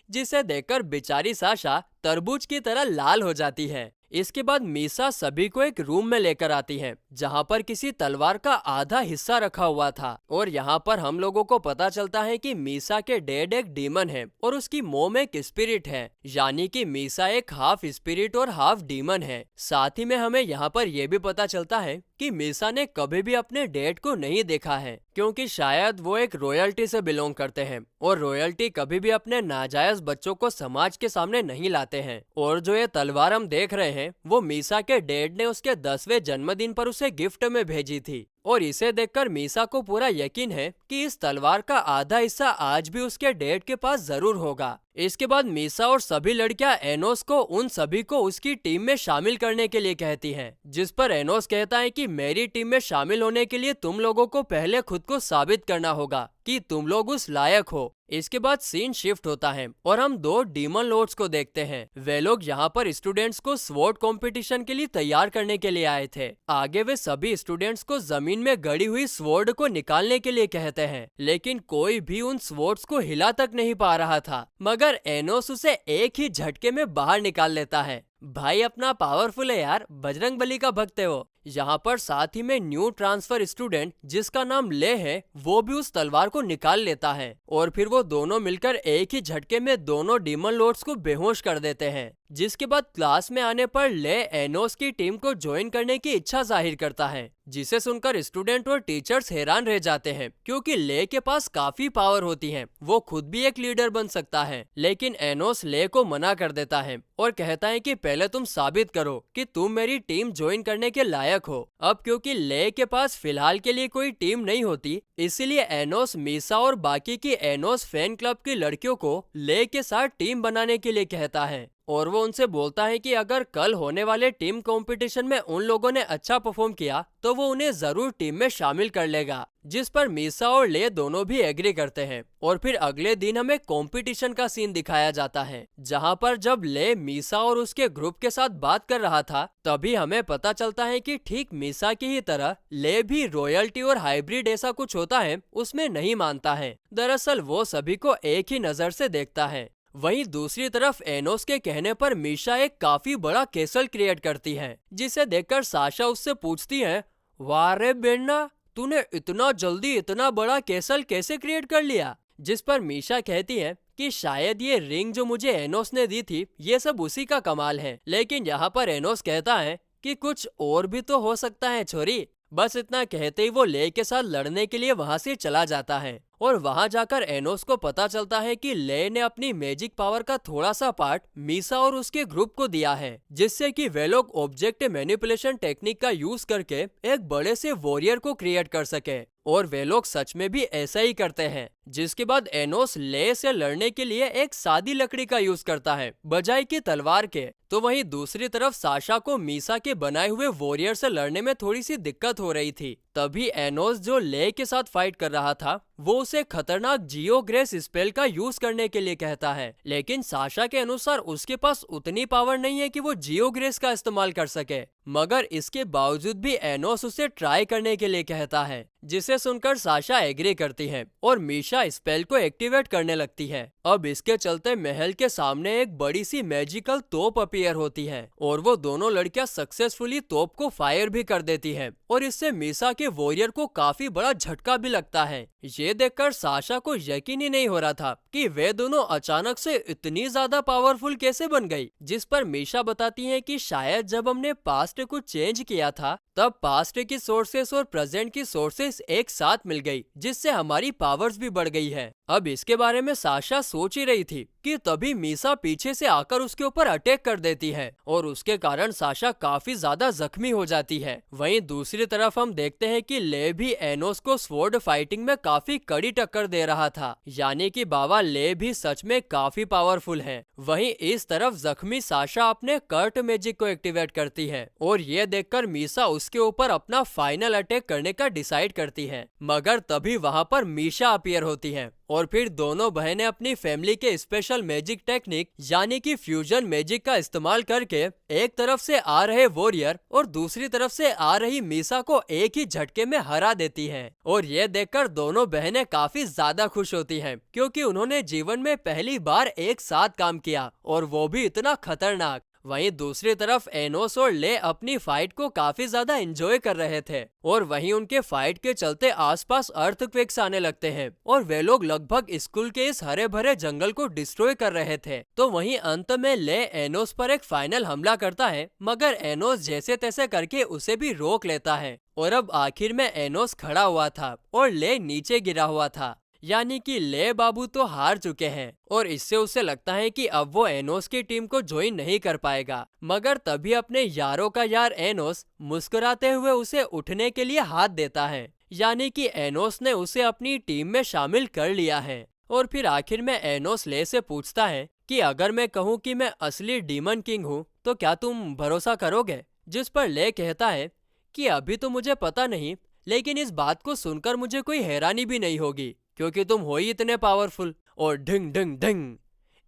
जिसे देखकर बेचारी साशा तरबूज की तरह लाल हो जाती है। इसके बाद मीसा सभी को एक रूम में लेकर आती है, जहां पर किसी तलवार का आधा हिस्सा रखा हुआ था। और यहाँ पर हम लोगों को पता चलता है कि मीसा के डैड एक डीमन है और उसकी मॉम एक स्पिरिट है, यानी कि मीसा एक हाफ स्पिरिट और हाफ डीमन है। साथ ही में हमें यहाँ पर यह भी पता चलता है कि मीसा ने कभी भी अपने डैड को नहीं देखा है, क्योंकि शायद वो एक रॉयल्टी से बिलोंग करते हैं और रॉयल्टी कभी भी अपने नाजायज बच्चों को समाज के सामने नहीं लाते हैं। और जो ये तलवार हम देख रहे हैं वो मीसा के डैड ने उसके 10वें जन्मदिन पर उसे गिफ्ट में भेजी थी। और इसे देखकर मीसा को पूरा यकीन है कि इस तलवार का आधा हिस्सा आज भी उसके डैड के पास जरूर होगा। इसके बाद मीसा और सभी लड़कियां एनोस को उन सभी को उसकी टीम में शामिल करने के लिए कहती हैं, जिस पर एनोस कहता है कि मेरी टीम में शामिल होने के लिए तुम लोगों को पहले खुद को साबित करना होगा कि तुम लोग उस लायक हो। इसके बाद सीन शिफ्ट होता है और हम दो डीमन लॉर्ड्स को देखते हैं। वे लोग यहाँ पर स्टूडेंट्स को स्वॉर्ड कंपटीशन के लिए तैयार करने के लिए आए थे। आगे वे सभी स्टूडेंट्स को जमीन में गड़ी हुई स्वॉर्ड को निकालने के लिए कहते हैं, लेकिन कोई भी उन स्वॉर्ड्स को हिला तक नहीं पा रहा था, मगर एनोस उसे एक ही झटके में बाहर निकाल लेता है। भाई अपना पावरफुल है यार, बजरंग बली का भक्त है वो। यहाँ पर साथ ही में न्यू ट्रांसफर स्टूडेंट जिसका नाम ले है, वो भी उस तलवार को निकाल लेता है और फिर वो दोनों मिलकर एक ही झटके में दोनों डीमन लॉर्ड्स को बेहोश कर देते हैं। जिसके बाद क्लास में आने पर ले एनोस की टीम को ज्वाइन करने की इच्छा जाहिर करता है, जिसे सुनकर स्टूडेंट और टीचर्स हैरान रह जाते हैं क्योंकि ले के पास काफी पावर होती है, वो खुद भी एक लीडर बन सकता है। लेकिन एनोस ले को मना कर देता है और कहता है कि पहले तुम साबित करो कि तुम मेरी टीम ज्वाइन करने के लायक हो। अब क्योंकि ले के पास फिलहाल के लिए कोई टीम नहीं होती, इसीलिए एनोस मीसा और बाकी की एनोस फैन क्लब की लड़कियों को ले के साथ टीम बनाने के लिए कहता है और वो उनसे बोलता है कि अगर कल होने वाले टीम कंपटीशन में उन लोगों ने अच्छा परफॉर्म किया तो वो उन्हें जरूर टीम में शामिल कर लेगा। जिस पर मीसा और ले दोनों भी एग्री करते हैं और फिर अगले दिन हमें कंपटीशन का सीन दिखाया जाता है, जहां पर जब ले मीसा और उसके ग्रुप के साथ बात कर रहा था, तभी हमें पता चलता है कि ठीक मीसा की ही तरह ले भी रॉयल्टी और हाइब्रिड ऐसा कुछ होता है उसमें नहीं मानता है। दरअसल वो सभी को एक ही नजर से देखता है। वहीं दूसरी तरफ एनोस के कहने पर मीशा एक काफी बड़ा कैसल क्रिएट करती है, जिसे देखकर साशा उससे पूछती है, वाह रे बेन्ना, तूने इतना जल्दी इतना बड़ा कैसल कैसे क्रिएट कर लिया? जिस पर मीशा कहती है कि शायद ये रिंग जो मुझे एनोस ने दी थी ये सब उसी का कमाल है। लेकिन यहाँ पर एनोस कहता है कि कुछ और भी तो हो सकता है छोरी। बस इतना कहते ही वो ले के साथ लड़ने के लिए वहां से चला जाता है और वहां जाकर एनोस को पता चलता है कि ले ने अपनी मैजिक पावर का थोड़ा सा पार्ट मीसा और उसके ग्रुप को दिया है, जिससे कि वे लोग ऑब्जेक्ट मैनिपुलेशन टेक्निक का यूज करके एक बड़े से वॉरियर को क्रिएट कर सके। और वे लोग सच में भी ऐसा ही करते हैं। जिसके बाद एनोस ले से लड़ने के लिए एक सादी लकड़ी का यूज करता है बजाय की तलवार के। तो वहीं दूसरी तरफ साशा को मीसा के बनाए हुए वॉरियर से लड़ने में थोड़ी सी दिक्कत हो रही थी। तभी एनोस जो ले के साथ फाइट कर रहा था वो उसे खतरनाक जियो ग्रेस स्पेल का यूज करने के लिए कहता है, लेकिन साशा के अनुसार उसके पास उतनी पावर नहीं है कि वो जियो ग्रेस का इस्तेमाल कर सके। मगर इसके बावजूद भी एनोस उसे ट्राई करने के लिए कहता है, जिसे सुनकर साशा एग्री करती है और मीशा स्पेल को एक्टिवेट करने लगती है। अब इसके चलते महल के सामने एक बड़ी सी मैजिकल तोप अपीयर होती है और वो दोनों लड़कियां सक्सेसफुली तोप को फायर भी कर देती है और इससे मीसा के वॉरियर को काफी बड़ा झटका भी लगता है। ये देखकर साशा को यकीन ही नहीं हो रहा था कि वे दोनों अचानक से इतनी ज्यादा पावरफुल कैसे बन गई। जिस पर मीशा बताती है कि शायद जब हमने पास्ट को चेंज किया था तब पास्ट की सोर्सेस और प्रेजेंट की सोर्सेस एक साथ मिल गई, जिससे हमारी पावर्स भी बढ़ गई है। अब इसके बारे में साशा सोच ही रही थी कि तभी मीसा पीछे से आकर उसके ऊपर अटैक कर देती है और उसके कारण साशा काफी ज्यादा जख्मी हो जाती है। वहीं दूसरी तरफ हम देखते हैं कि ले भी एनोस को स्वॉर्ड फाइटिंग में काफी कड़ी टक्कर दे रहा था, यानी कि बाबा ले भी सच में काफी पावरफुल है। वहीं इस तरफ जख्मी साशा अपने कर्ट मैजिक को एक्टिवेट करती है और ये देखकर मीसा उसके ऊपर अपना फाइनल अटैक करने का डिसाइड करती है। मगर तभी वहां पर मीशा अपीयर होती है और फिर दोनों बहनें अपनी फैमिली के स्पेशल मैजिक टेक्निक यानी कि फ्यूजन मैजिक का इस्तेमाल करके एक तरफ से आ रहे वॉरियर और दूसरी तरफ से आ रही मीसा को एक ही झटके में हरा देती हैं। और ये देखकर दोनों बहनें काफी ज्यादा खुश होती हैं क्योंकि उन्होंने जीवन में पहली बार एक साथ काम किया और वो भी इतना खतरनाक। वहीं दूसरी तरफ एनोस और ले अपनी फाइट को काफी ज्यादा एंजॉय कर रहे थे और वहीं उनके फाइट के चलते आसपास अर्थक्वेक्स आने लगते हैं और वे लोग लगभग स्कूल के इस हरे भरे जंगल को डिस्ट्रॉय कर रहे थे। तो वहीं अंत में ले एनोस पर एक फाइनल हमला करता है, मगर एनोस जैसे तैसे करके उसे भी रोक लेता है और अब आखिर में एनोस खड़ा हुआ था और ले नीचे गिरा हुआ था। यानी कि ले बाबू तो हार चुके हैं और इससे उसे लगता है कि अब वो एनोस की टीम को ज्वाइन नहीं कर पाएगा। मगर तभी अपने यारों का यार एनोस मुस्कुराते हुए उसे उठने के लिए हाथ देता है, यानी कि एनोस ने उसे अपनी टीम में शामिल कर लिया है। और फिर आखिर में एनोस ले से पूछता है कि अगर मैं कहूँ कि मैं असली डीमन किंग हूँ तो क्या तुम भरोसा करोगे? जिस पर ले कहता है कि अभी तो मुझे पता नहीं, लेकिन इस बात को सुनकर मुझे कोई हैरानी भी नहीं होगी क्योंकि तुम हो ही इतने पावरफुल। और ढिंग ढिंग ढिंग,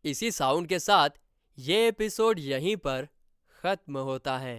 इसी साउंड के साथ ये एपिसोड यहीं पर खत्म होता है।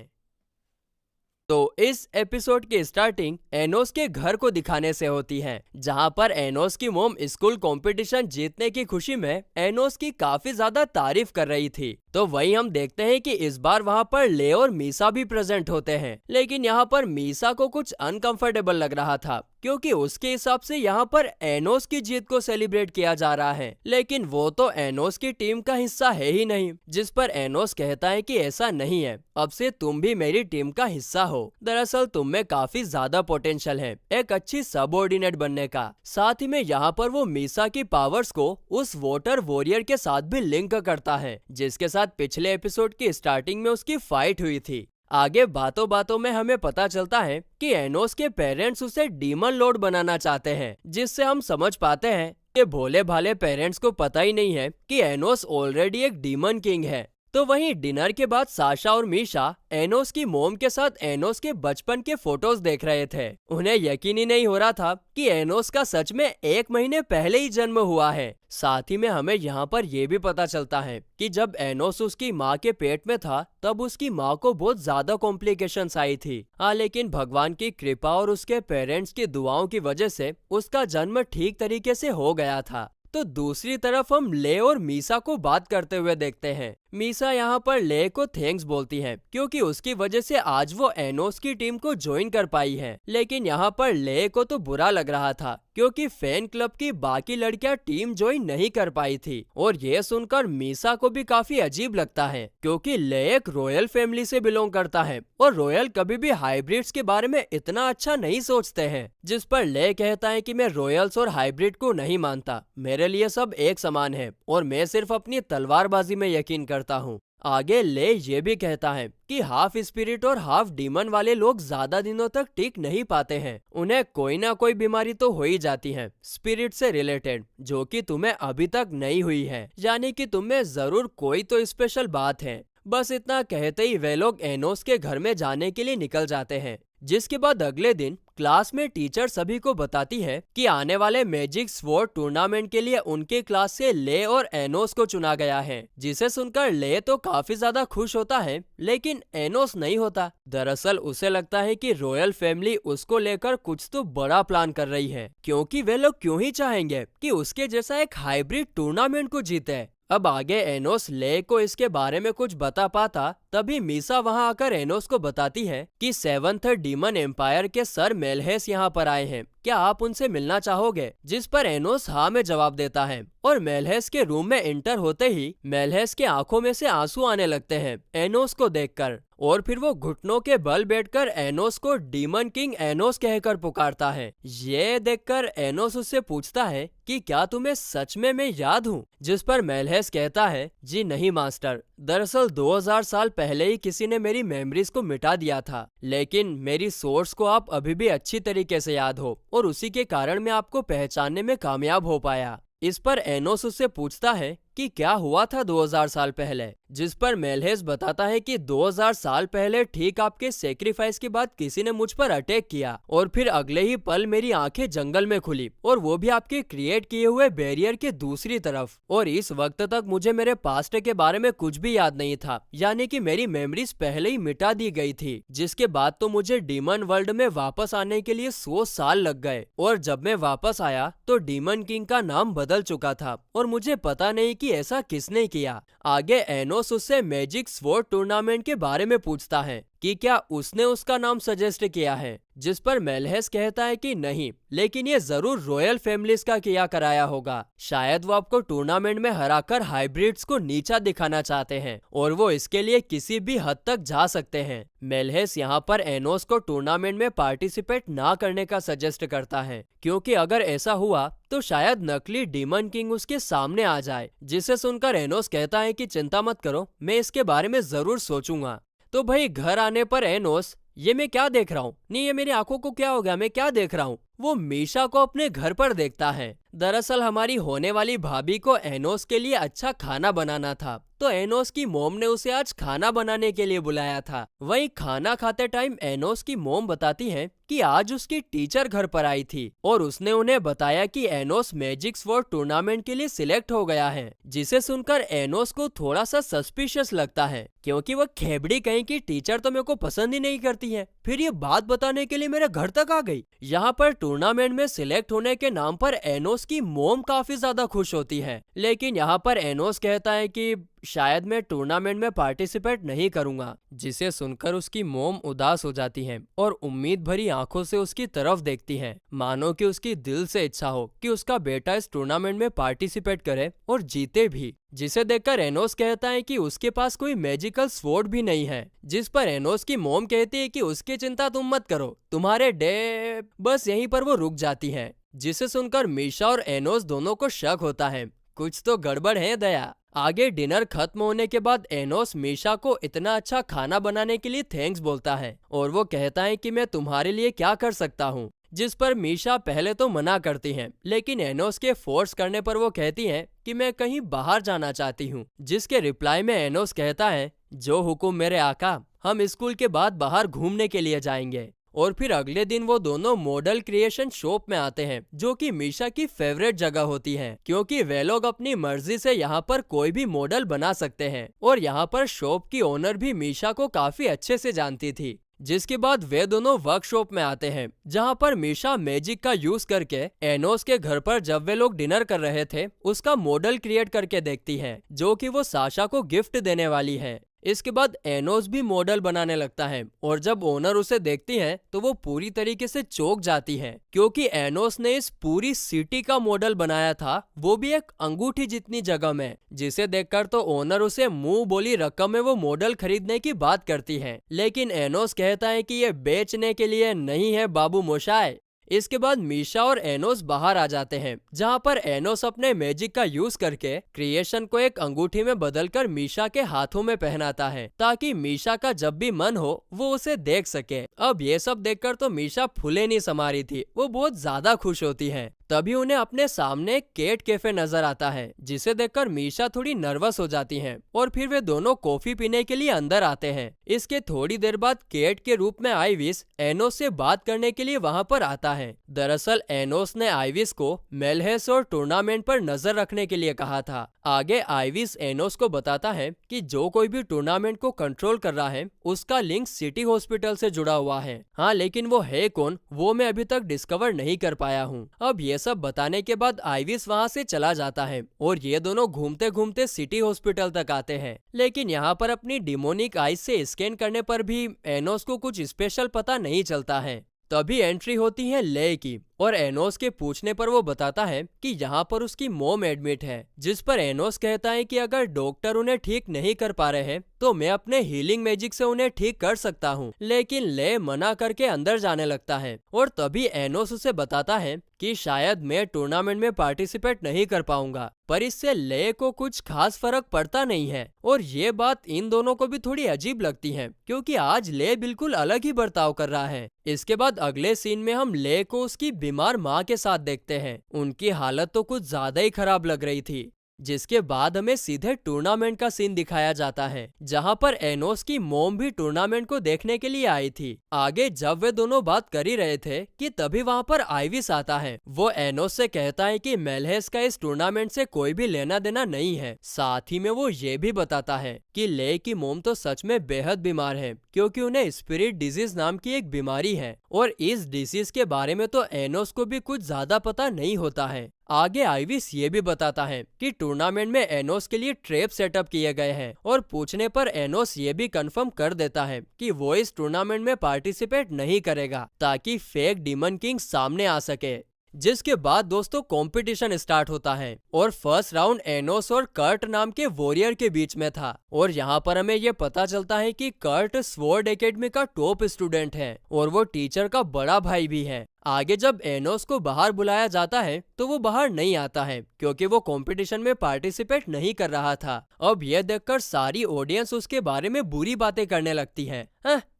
तो इस एपिसोड की स्टार्टिंग एनोस के घर को दिखाने से होती है, जहां पर एनोस की मोम स्कूल कंपटीशन जीतने की खुशी में एनोस की काफी ज्यादा तारीफ कर रही थी। तो वही हम देखते हैं कि इस बार वहां पर ले और मीसा भी प्रेजेंट होते हैं, लेकिन यहाँ पर मीसा को कुछ अनकंफर्टेबल लग रहा था क्योंकि उसके हिसाब से यहाँ पर एनोस की जीत को सेलिब्रेट किया जा रहा है, लेकिन वो तो एनोस की टीम का हिस्सा है ही नहीं। जिस पर एनोस कहता है कि ऐसा नहीं है, अब से तुम भी मेरी टीम का हिस्सा हो। दरअसल तुम में काफी ज्यादा पोटेंशियल है एक अच्छी सबऑर्डिनेट बनने का। साथ ही में यहाँ पर वो मीसा की पावर्स को उस वोटर वॉरियर के साथ भी लिंक करता है, जिसके साथ पिछले एपिसोड की स्टार्टिंग में उसकी फाइट हुई थी। आगे बातों बातों में हमें पता चलता है कि एनोस के पेरेंट्स उसे डीमन लॉर्ड बनाना चाहते हैं, जिससे हम समझ पाते हैं कि भोले भाले पेरेंट्स को पता ही नहीं है कि एनोस ऑलरेडी एक डीमन किंग है। तो वहीं डिनर के बाद साशा और मीशा एनोस की मोम के साथ एनोस के बचपन के फोटोज देख रहे थे। उन्हें यकीन ही नहीं हो रहा था कि एनोस का सच में 1 महीने पहले ही जन्म हुआ है। साथ ही में हमें यहाँ पर यह भी पता चलता है कि जब एनोस उसकी माँ के पेट में था तब उसकी माँ को बहुत ज्यादा कॉम्प्लिकेशंस आई थी। लेकिन भगवान की कृपा और उसके पेरेंट्स की दुआओं की वजह से उसका जन्म ठीक तरीके से हो गया था। तो दूसरी तरफ हम ले और मीसा को बात करते हुए देखते हैं। मीसा यहाँ पर ले को थैंक्स बोलती है क्योंकि उसकी वजह से आज वो एनोस की टीम को ज्वाइन कर पाई है, लेकिन यहाँ पर ले को तो बुरा लग रहा था क्योंकि फैन क्लब की बाकी लड़कियां टीम ज्वाइन नहीं कर पाई थी। और ये सुनकर मीसा को भी काफी अजीब लगता है क्योंकि ले एक रॉयल फैमिली से बिलोंग करता है और रॉयल कभी भी हाइब्रिड्स के बारे में इतना अच्छा नहीं सोचते हैं। जिस पर ले कहता है कि मैं रॉयल्स और हाइब्रिड को नहीं मानता, मेरे लिए सब एक समान है और मैं सिर्फ अपनी तलवारबाजी में यकीन करता हूँ। आगे ले ये भी कहता है कि हाफ स्पिरिट और हाफ डीमन वाले लोग ज्यादा दिनों तक टिक नहीं पाते हैं, उन्हें कोई ना कोई बीमारी तो हो ही जाती है स्पिरिट से रिलेटेड, जो कि तुम्हें अभी तक नहीं हुई है, यानी कि तुम्हें जरूर कोई तो स्पेशल बात है। बस इतना कहते ही वे लोग एनोस के घर में जाने के लिए निकल जाते हैं। जिसके बाद अगले दिन क्लास में टीचर सभी को बताती है कि आने वाले मैजिक स्वॉर्ड टूर्नामेंट के लिए उनके क्लास से ले और एनोस को चुना गया है, जिसे सुनकर ले तो काफी ज्यादा खुश होता है, लेकिन एनोस नहीं होता। दरअसल उसे लगता है कि रॉयल फैमिली उसको लेकर कुछ तो बड़ा प्लान कर रही है, क्योंकि वे लोग क्यों ही चाहेंगे कि उसके जैसा एक हाइब्रिड टूर्नामेंट को जीते। अब आगे एनोस ले को इसके बारे में कुछ बता पाता, तभी मीसा वहां आकर एनोस को बताती है कि 7th डीमन एम्पायर के सर मेलहेस यहाँ पर आए हैं, क्या आप उनसे मिलना चाहोगे? जिस पर एनोस हाँ में जवाब देता है और मेलहेस के रूम में एंटर होते ही मेलहेस के आंखों में से आंसू आने लगते हैं एनोस को देखकर, और फिर वो घुटनों के बल बैठकर एनोस को डीमन किंग एनोस कहकर पुकारता है। ये देखकर एनोस उससे पूछता है कि क्या तुम्हें सच में मैं याद हूँ? जिस पर मेलहेस कहता है जी नहीं मास्टर, दरअसल 2000 साल पहले ही किसी ने मेरी मेमोरीज को मिटा दिया था, लेकिन मेरी सोर्स को आप अभी भी अच्छी तरीके से याद हो और उसी के कारण मैं आपको पहचानने में कामयाब हो पाया। इस पर एनोस उससे पूछता है कि क्या हुआ था 2000 साल पहले, जिस पर मेलहेस बताता है कि 2000 साल पहले ठीक आपके सेक्रीफाइस के बाद किसी ने मुझ पर अटैक किया और फिर अगले ही पल मेरी आंखें जंगल में खुली, और वो भी आपके क्रिएट किए हुए बैरियर के दूसरी तरफ। और इस वक्त तक मुझे मेरे पास्ट के बारे में कुछ भी याद नहीं था, यानी कि मेरी मेमोरीज पहले ही मिटा दी गई थी। जिसके बाद तो मुझे डीमन वर्ल्ड में वापस आने के लिए 100 साल लग गए, और जब मैं वापस आया तो डीमन किंग का नाम बदल चुका था और मुझे पता नहीं कि ऐसा किसने किया। आगे एनोस उससे मैजिक स्वॉर्ड टूर्नामेंट के बारे में पूछता है कि क्या उसने उसका नाम सजेस्ट किया है, जिस पर मेलहेस कहता है कि नहीं, लेकिन ये जरूर रॉयल फैमिलीज का किया कराया होगा। शायद वो आपको टूर्नामेंट में हराकर हाइब्रिड्स को नीचा दिखाना चाहते हैं और वो इसके लिए किसी भी हद तक जा सकते हैं। मेलहेस यहाँ पर एनोस को टूर्नामेंट में पार्टिसिपेट ना करने का सजेस्ट करता है, क्योंकि अगर ऐसा हुआ तो शायद नकली डीमन किंग उसके सामने आ जाए, जिसे सुनकर एनोस कहता है कि चिंता मत करो, मैं इसके बारे में जरूर सोचूंगा। तो भाई घर आने पर एनोस, ये मैं क्या देख रहा हूँ, नहीं ये मेरी आंखों को क्या हो गया, मैं क्या देख रहा हूँ, वो मीशा को अपने घर पर देखता है। दरअसल हमारी होने वाली भाभी को एनोस के लिए अच्छा खाना बनाना था, तो एनोस की मोम ने उसे आज खाना बनाने के लिए बुलाया था। वहीं खाना खाते टाइम एनोस की मोम बताती है कि आज उसकी टीचर घर पर आई थी और उसने उन्हें बताया कि एनोस मैजिक स्वॉर्ड टूर्नामेंट के लिए सिलेक्ट हो गया है, जिसे सुनकर एनोस को थोड़ा सा सस्पिशियस लगता है, क्योंकि वह खेबड़ी कहीं की टीचर तो मेरे को पसंद ही नहीं करती है, फिर ये बात बताने के लिए मेरे घर तक आ गई। यहाँ पर टूर्नामेंट में सिलेक्ट होने के नाम पर एनोस की मोम काफी ज्यादा खुश होती है, लेकिन यहाँ पर एनोस कहता है कि शायद मैं टूर्नामेंट में पार्टिसिपेट नहीं करूंगा, जिसे सुनकर उसकी मोम उदास हो जाती है और उम्मीद भरी आंखों से उसकी तरफ देखती है, मानो कि उसकी दिल से इच्छा हो कि उसका बेटा इस टूर्नामेंट में पार्टिसिपेट करे और जीते भी। जिसे देखकर एनोस कहता है कि उसके पास कोई मैजिकल स्वॉर्ड भी नहीं है, जिस पर एनोस की मोम कहती है कि उसकी चिंता तुम मत करो, तुम्हारे डे बस यहीं पर वो रुक जाती है। जिसे सुनकर मीशा और एनोस दोनों को शक होता है, कुछ तो गड़बड़ है दया। आगे डिनर खत्म होने के बाद एनोस मीशा को इतना अच्छा खाना बनाने के लिए थैंक्स बोलता है और वो कहता है कि मैं तुम्हारे लिए क्या कर सकता हूँ, जिस पर मीशा पहले तो मना करती हैं, लेकिन एनोस के फोर्स करने पर वो कहती हैं कि मैं कहीं बाहर जाना चाहती हूँ, जिसके रिप्लाई में एनोस कहता है जो हुकुम मेरे आका, हम स्कूल के बाद बाहर घूमने के लिए जाएंगे। और फिर अगले दिन वो दोनों मॉडल क्रिएशन शॉप में आते हैं, जो कि मीशा की फेवरेट जगह होती है, क्योंकि वे लोग अपनी मर्जी से यहाँ पर कोई भी मॉडल बना सकते हैं। और यहाँ पर शॉप की ओनर भी मीशा को काफी अच्छे से जानती थी। जिसके बाद वे दोनों वर्कशॉप में आते हैं, जहाँ पर मीशा मैजिक का यूज करके एनोस के घर पर जब वे लोग डिनर कर रहे थे उसका मॉडल क्रिएट करके देखती है, जो कि वो साशा को गिफ्ट देने वाली है। इसके बाद एनोस भी मॉडल बनाने लगता है और जब ओनर उसे देखती है तो वो पूरी तरीके से चौंक जाती है, क्योंकि एनोस ने इस पूरी सिटी का मॉडल बनाया था, वो भी एक अंगूठी जितनी जगह में। जिसे देखकर तो ओनर उसे मुंह बोली रकम में वो मॉडल खरीदने की बात करती है, लेकिन एनोस कहता है कि ये बेचने के लिए नहीं है बाबू मोशाय। इसके बाद मीशा और एनोस बाहर आ जाते हैं, जहां पर एनोस अपने मैजिक का यूज करके क्रिएशन को एक अंगूठी में बदलकर मीशा के हाथों में पहनाता है, ताकि मीशा का जब भी मन हो वो उसे देख सके। अब ये सब देखकर तो मीशा फूले नहीं समा रही थी, वो बहुत ज्यादा खुश होती है। तभी उन्हें अपने सामने एक केट कैफे नजर आता है, जिसे देखकर मीशा थोड़ी नर्वस हो जाती हैं और फिर वे दोनों कॉफी पीने के लिए अंदर आते हैं। इसके थोड़ी देर बाद केट के रूप में आइविस एनोस से बात करने के लिए वहां पर आता है। दरअसल एनोस ने आइविस को मेलहेस और टूर्नामेंट पर नजर रखने के लिए कहा था। आगे आइविस एनोस को बताता है कि जो कोई भी टूर्नामेंट को कंट्रोल कर रहा है उसका लिंक सिटी हॉस्पिटल से जुड़ा हुआ है। हाँ, लेकिन वो है कौन वो मैं अभी तक डिस्कवर नहीं कर पाया हूँ। अब ये सब बताने के बाद आइविस वहाँ से चला जाता है और ये दोनों घूमते घूमते सिटी हॉस्पिटल तक आते हैं, लेकिन यहाँ पर अपनी डिमोनिक आइज से स्कैन करने पर भी एनोस को कुछ स्पेशल पता नहीं चलता है। तभी एंट्री होती है ले की और एनोस के पूछने पर वो बताता है कि यहाँ पर उसकी मोम एडमिट है, जिस पर एनोस कहता है कि अगर डॉक्टर उन्हें ठीक नहीं कर पा रहे हैं तो मैं अपने हीलिंग मैजिक से उन्हें ठीक कर सकता हूँ। लेकिन ले मना करके अंदर जाने लगता है और तभी एनोस उसे बताता है कि शायद मैं टूर्नामेंट में पार्टिसिपेट नहीं कर पाऊंगा, पर इससे ले को कुछ खास फर्क पड़ता नहीं है। और ये बात इन दोनों को भी थोड़ी अजीब लगती है, क्योंकि आज ले बिल्कुल अलग ही बर्ताव कर रहा है। इसके बाद अगले सीन में हम ले को उसकी बीमार माँ के साथ देखते हैं। उनकी हालत तो कुछ ज्यादा ही खराब लग रही थी। जिसके बाद हमें सीधे टूर्नामेंट का सीन दिखाया जाता है, जहां पर एनोस की मोम भी टूर्नामेंट को देखने के लिए आई थी। आगे जब वे दोनों बात कर ही रहे थे कि तभी वहां पर आइविस आता है। वो एनोस से कहता है कि मेलहेस का इस टूर्नामेंट से कोई भी लेना देना नहीं है। साथ ही में वो ये भी बताता है कि ले की मोम तो सच में बेहद बीमार है, क्योंकि उन्हें स्पिरिट डिजीज नाम की एक बीमारी है और इस डिजीज के बारे में तो एनोस को भी कुछ ज्यादा पता नहीं होता है। आगे आइविस ये भी बताता है कि टूर्नामेंट में एनोस के लिए ट्रैप सेटअप किए गए हैं और पूछने पर एनोस ये भी कंफर्म कर देता है कि वो इस टूर्नामेंट में पार्टिसिपेट नहीं करेगा ताकि फेक डीमन किंग सामने आ सके। जिसके बाद दोस्तों कंपटीशन स्टार्ट होता है और फर्स्ट राउंड एनोस और कर्ट नाम के वॉरियर के बीच में था और यहाँ पर हमें ये पता चलता है कि कर्ट स्वॉर्ड एकेडमी का टॉप स्टूडेंट है और वो टीचर का बड़ा भाई भी है। आगे जब एनोस को बाहर बुलाया जाता है तो वो बाहर नहीं आता है क्योंकि वो कंपटीशन में पार्टिसिपेट नहीं कर रहा था। अब ये देखकर सारी ऑडियंस उसके बारे में बुरी बातें करने लगती है।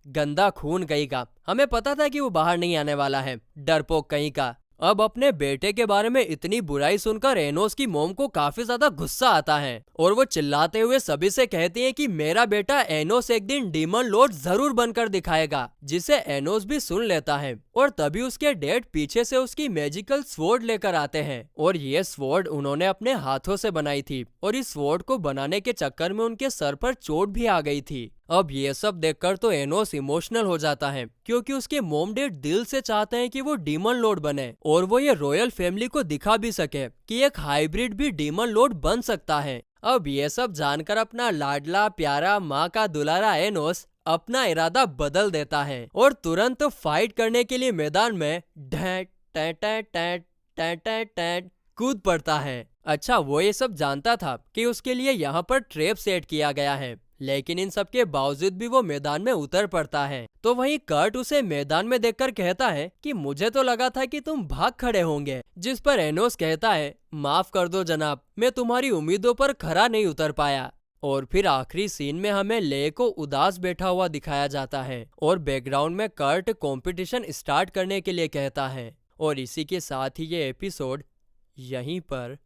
गंदा खून कहीं का, हमें पता था कि वो बाहर नहीं आने वाला है, डरपोक कहीं का। अब अपने बेटे के बारे में इतनी बुराई सुनकर एनोस की मॉम को काफी ज्यादा गुस्सा आता है और वो चिल्लाते हुए सभी से कहती है कि मेरा बेटा एनोस एक दिन डीमन लॉर्ड जरूर बनकर दिखाएगा, जिसे एनोस भी सुन लेता है और तभी उसके डैड पीछे से उसकी मैजिकल स्वॉर्ड लेकर आते हैं और ये स्वॉर्ड उन्होंने अपने हाथों से बनाई थी और इस स्वॉर्ड को बनाने के चक्कर में उनके सर पर चोट भी आ गई थी। अब ये सब देखकर तो एनोस इमोशनल हो जाता है क्योंकि उसके मॉम डैड दिल से चाहते हैं कि वो डीमन लॉर्ड बने और वो ये रॉयल फैमिली को दिखा भी सके कि एक हाइब्रिड भी डीमन लॉर्ड बन सकता है। अब ये सब जानकर अपना लाडला प्यारा माँ का दुलारा एनोस अपना इरादा बदल देता है और तुरंत फाइट करने के लिए मैदान में कूद पड़ता है। अच्छा, वो ये सब जानता था कि उसके लिए यहाँ पर ट्रैप सेट किया गया है, लेकिन इन सब के बावजूद भी वो मैदान में उतर पड़ता है। तो वहीं कर्ट उसे मैदान में देखकर कहता है कि मुझे तो लगा था कि तुम भाग खड़े होंगे, जिस पर एनोस कहता है माफ कर दो जनाब, मैं तुम्हारी उम्मीदों पर खरा नहीं उतर पाया। और फिर आखिरी सीन में हमें ले को उदास बैठा हुआ दिखाया जाता है और बैकग्राउंड में कर्ट कंपटीशन स्टार्ट करने के लिए कहता है और इसी के साथ ही ये एपिसोड यहीं पर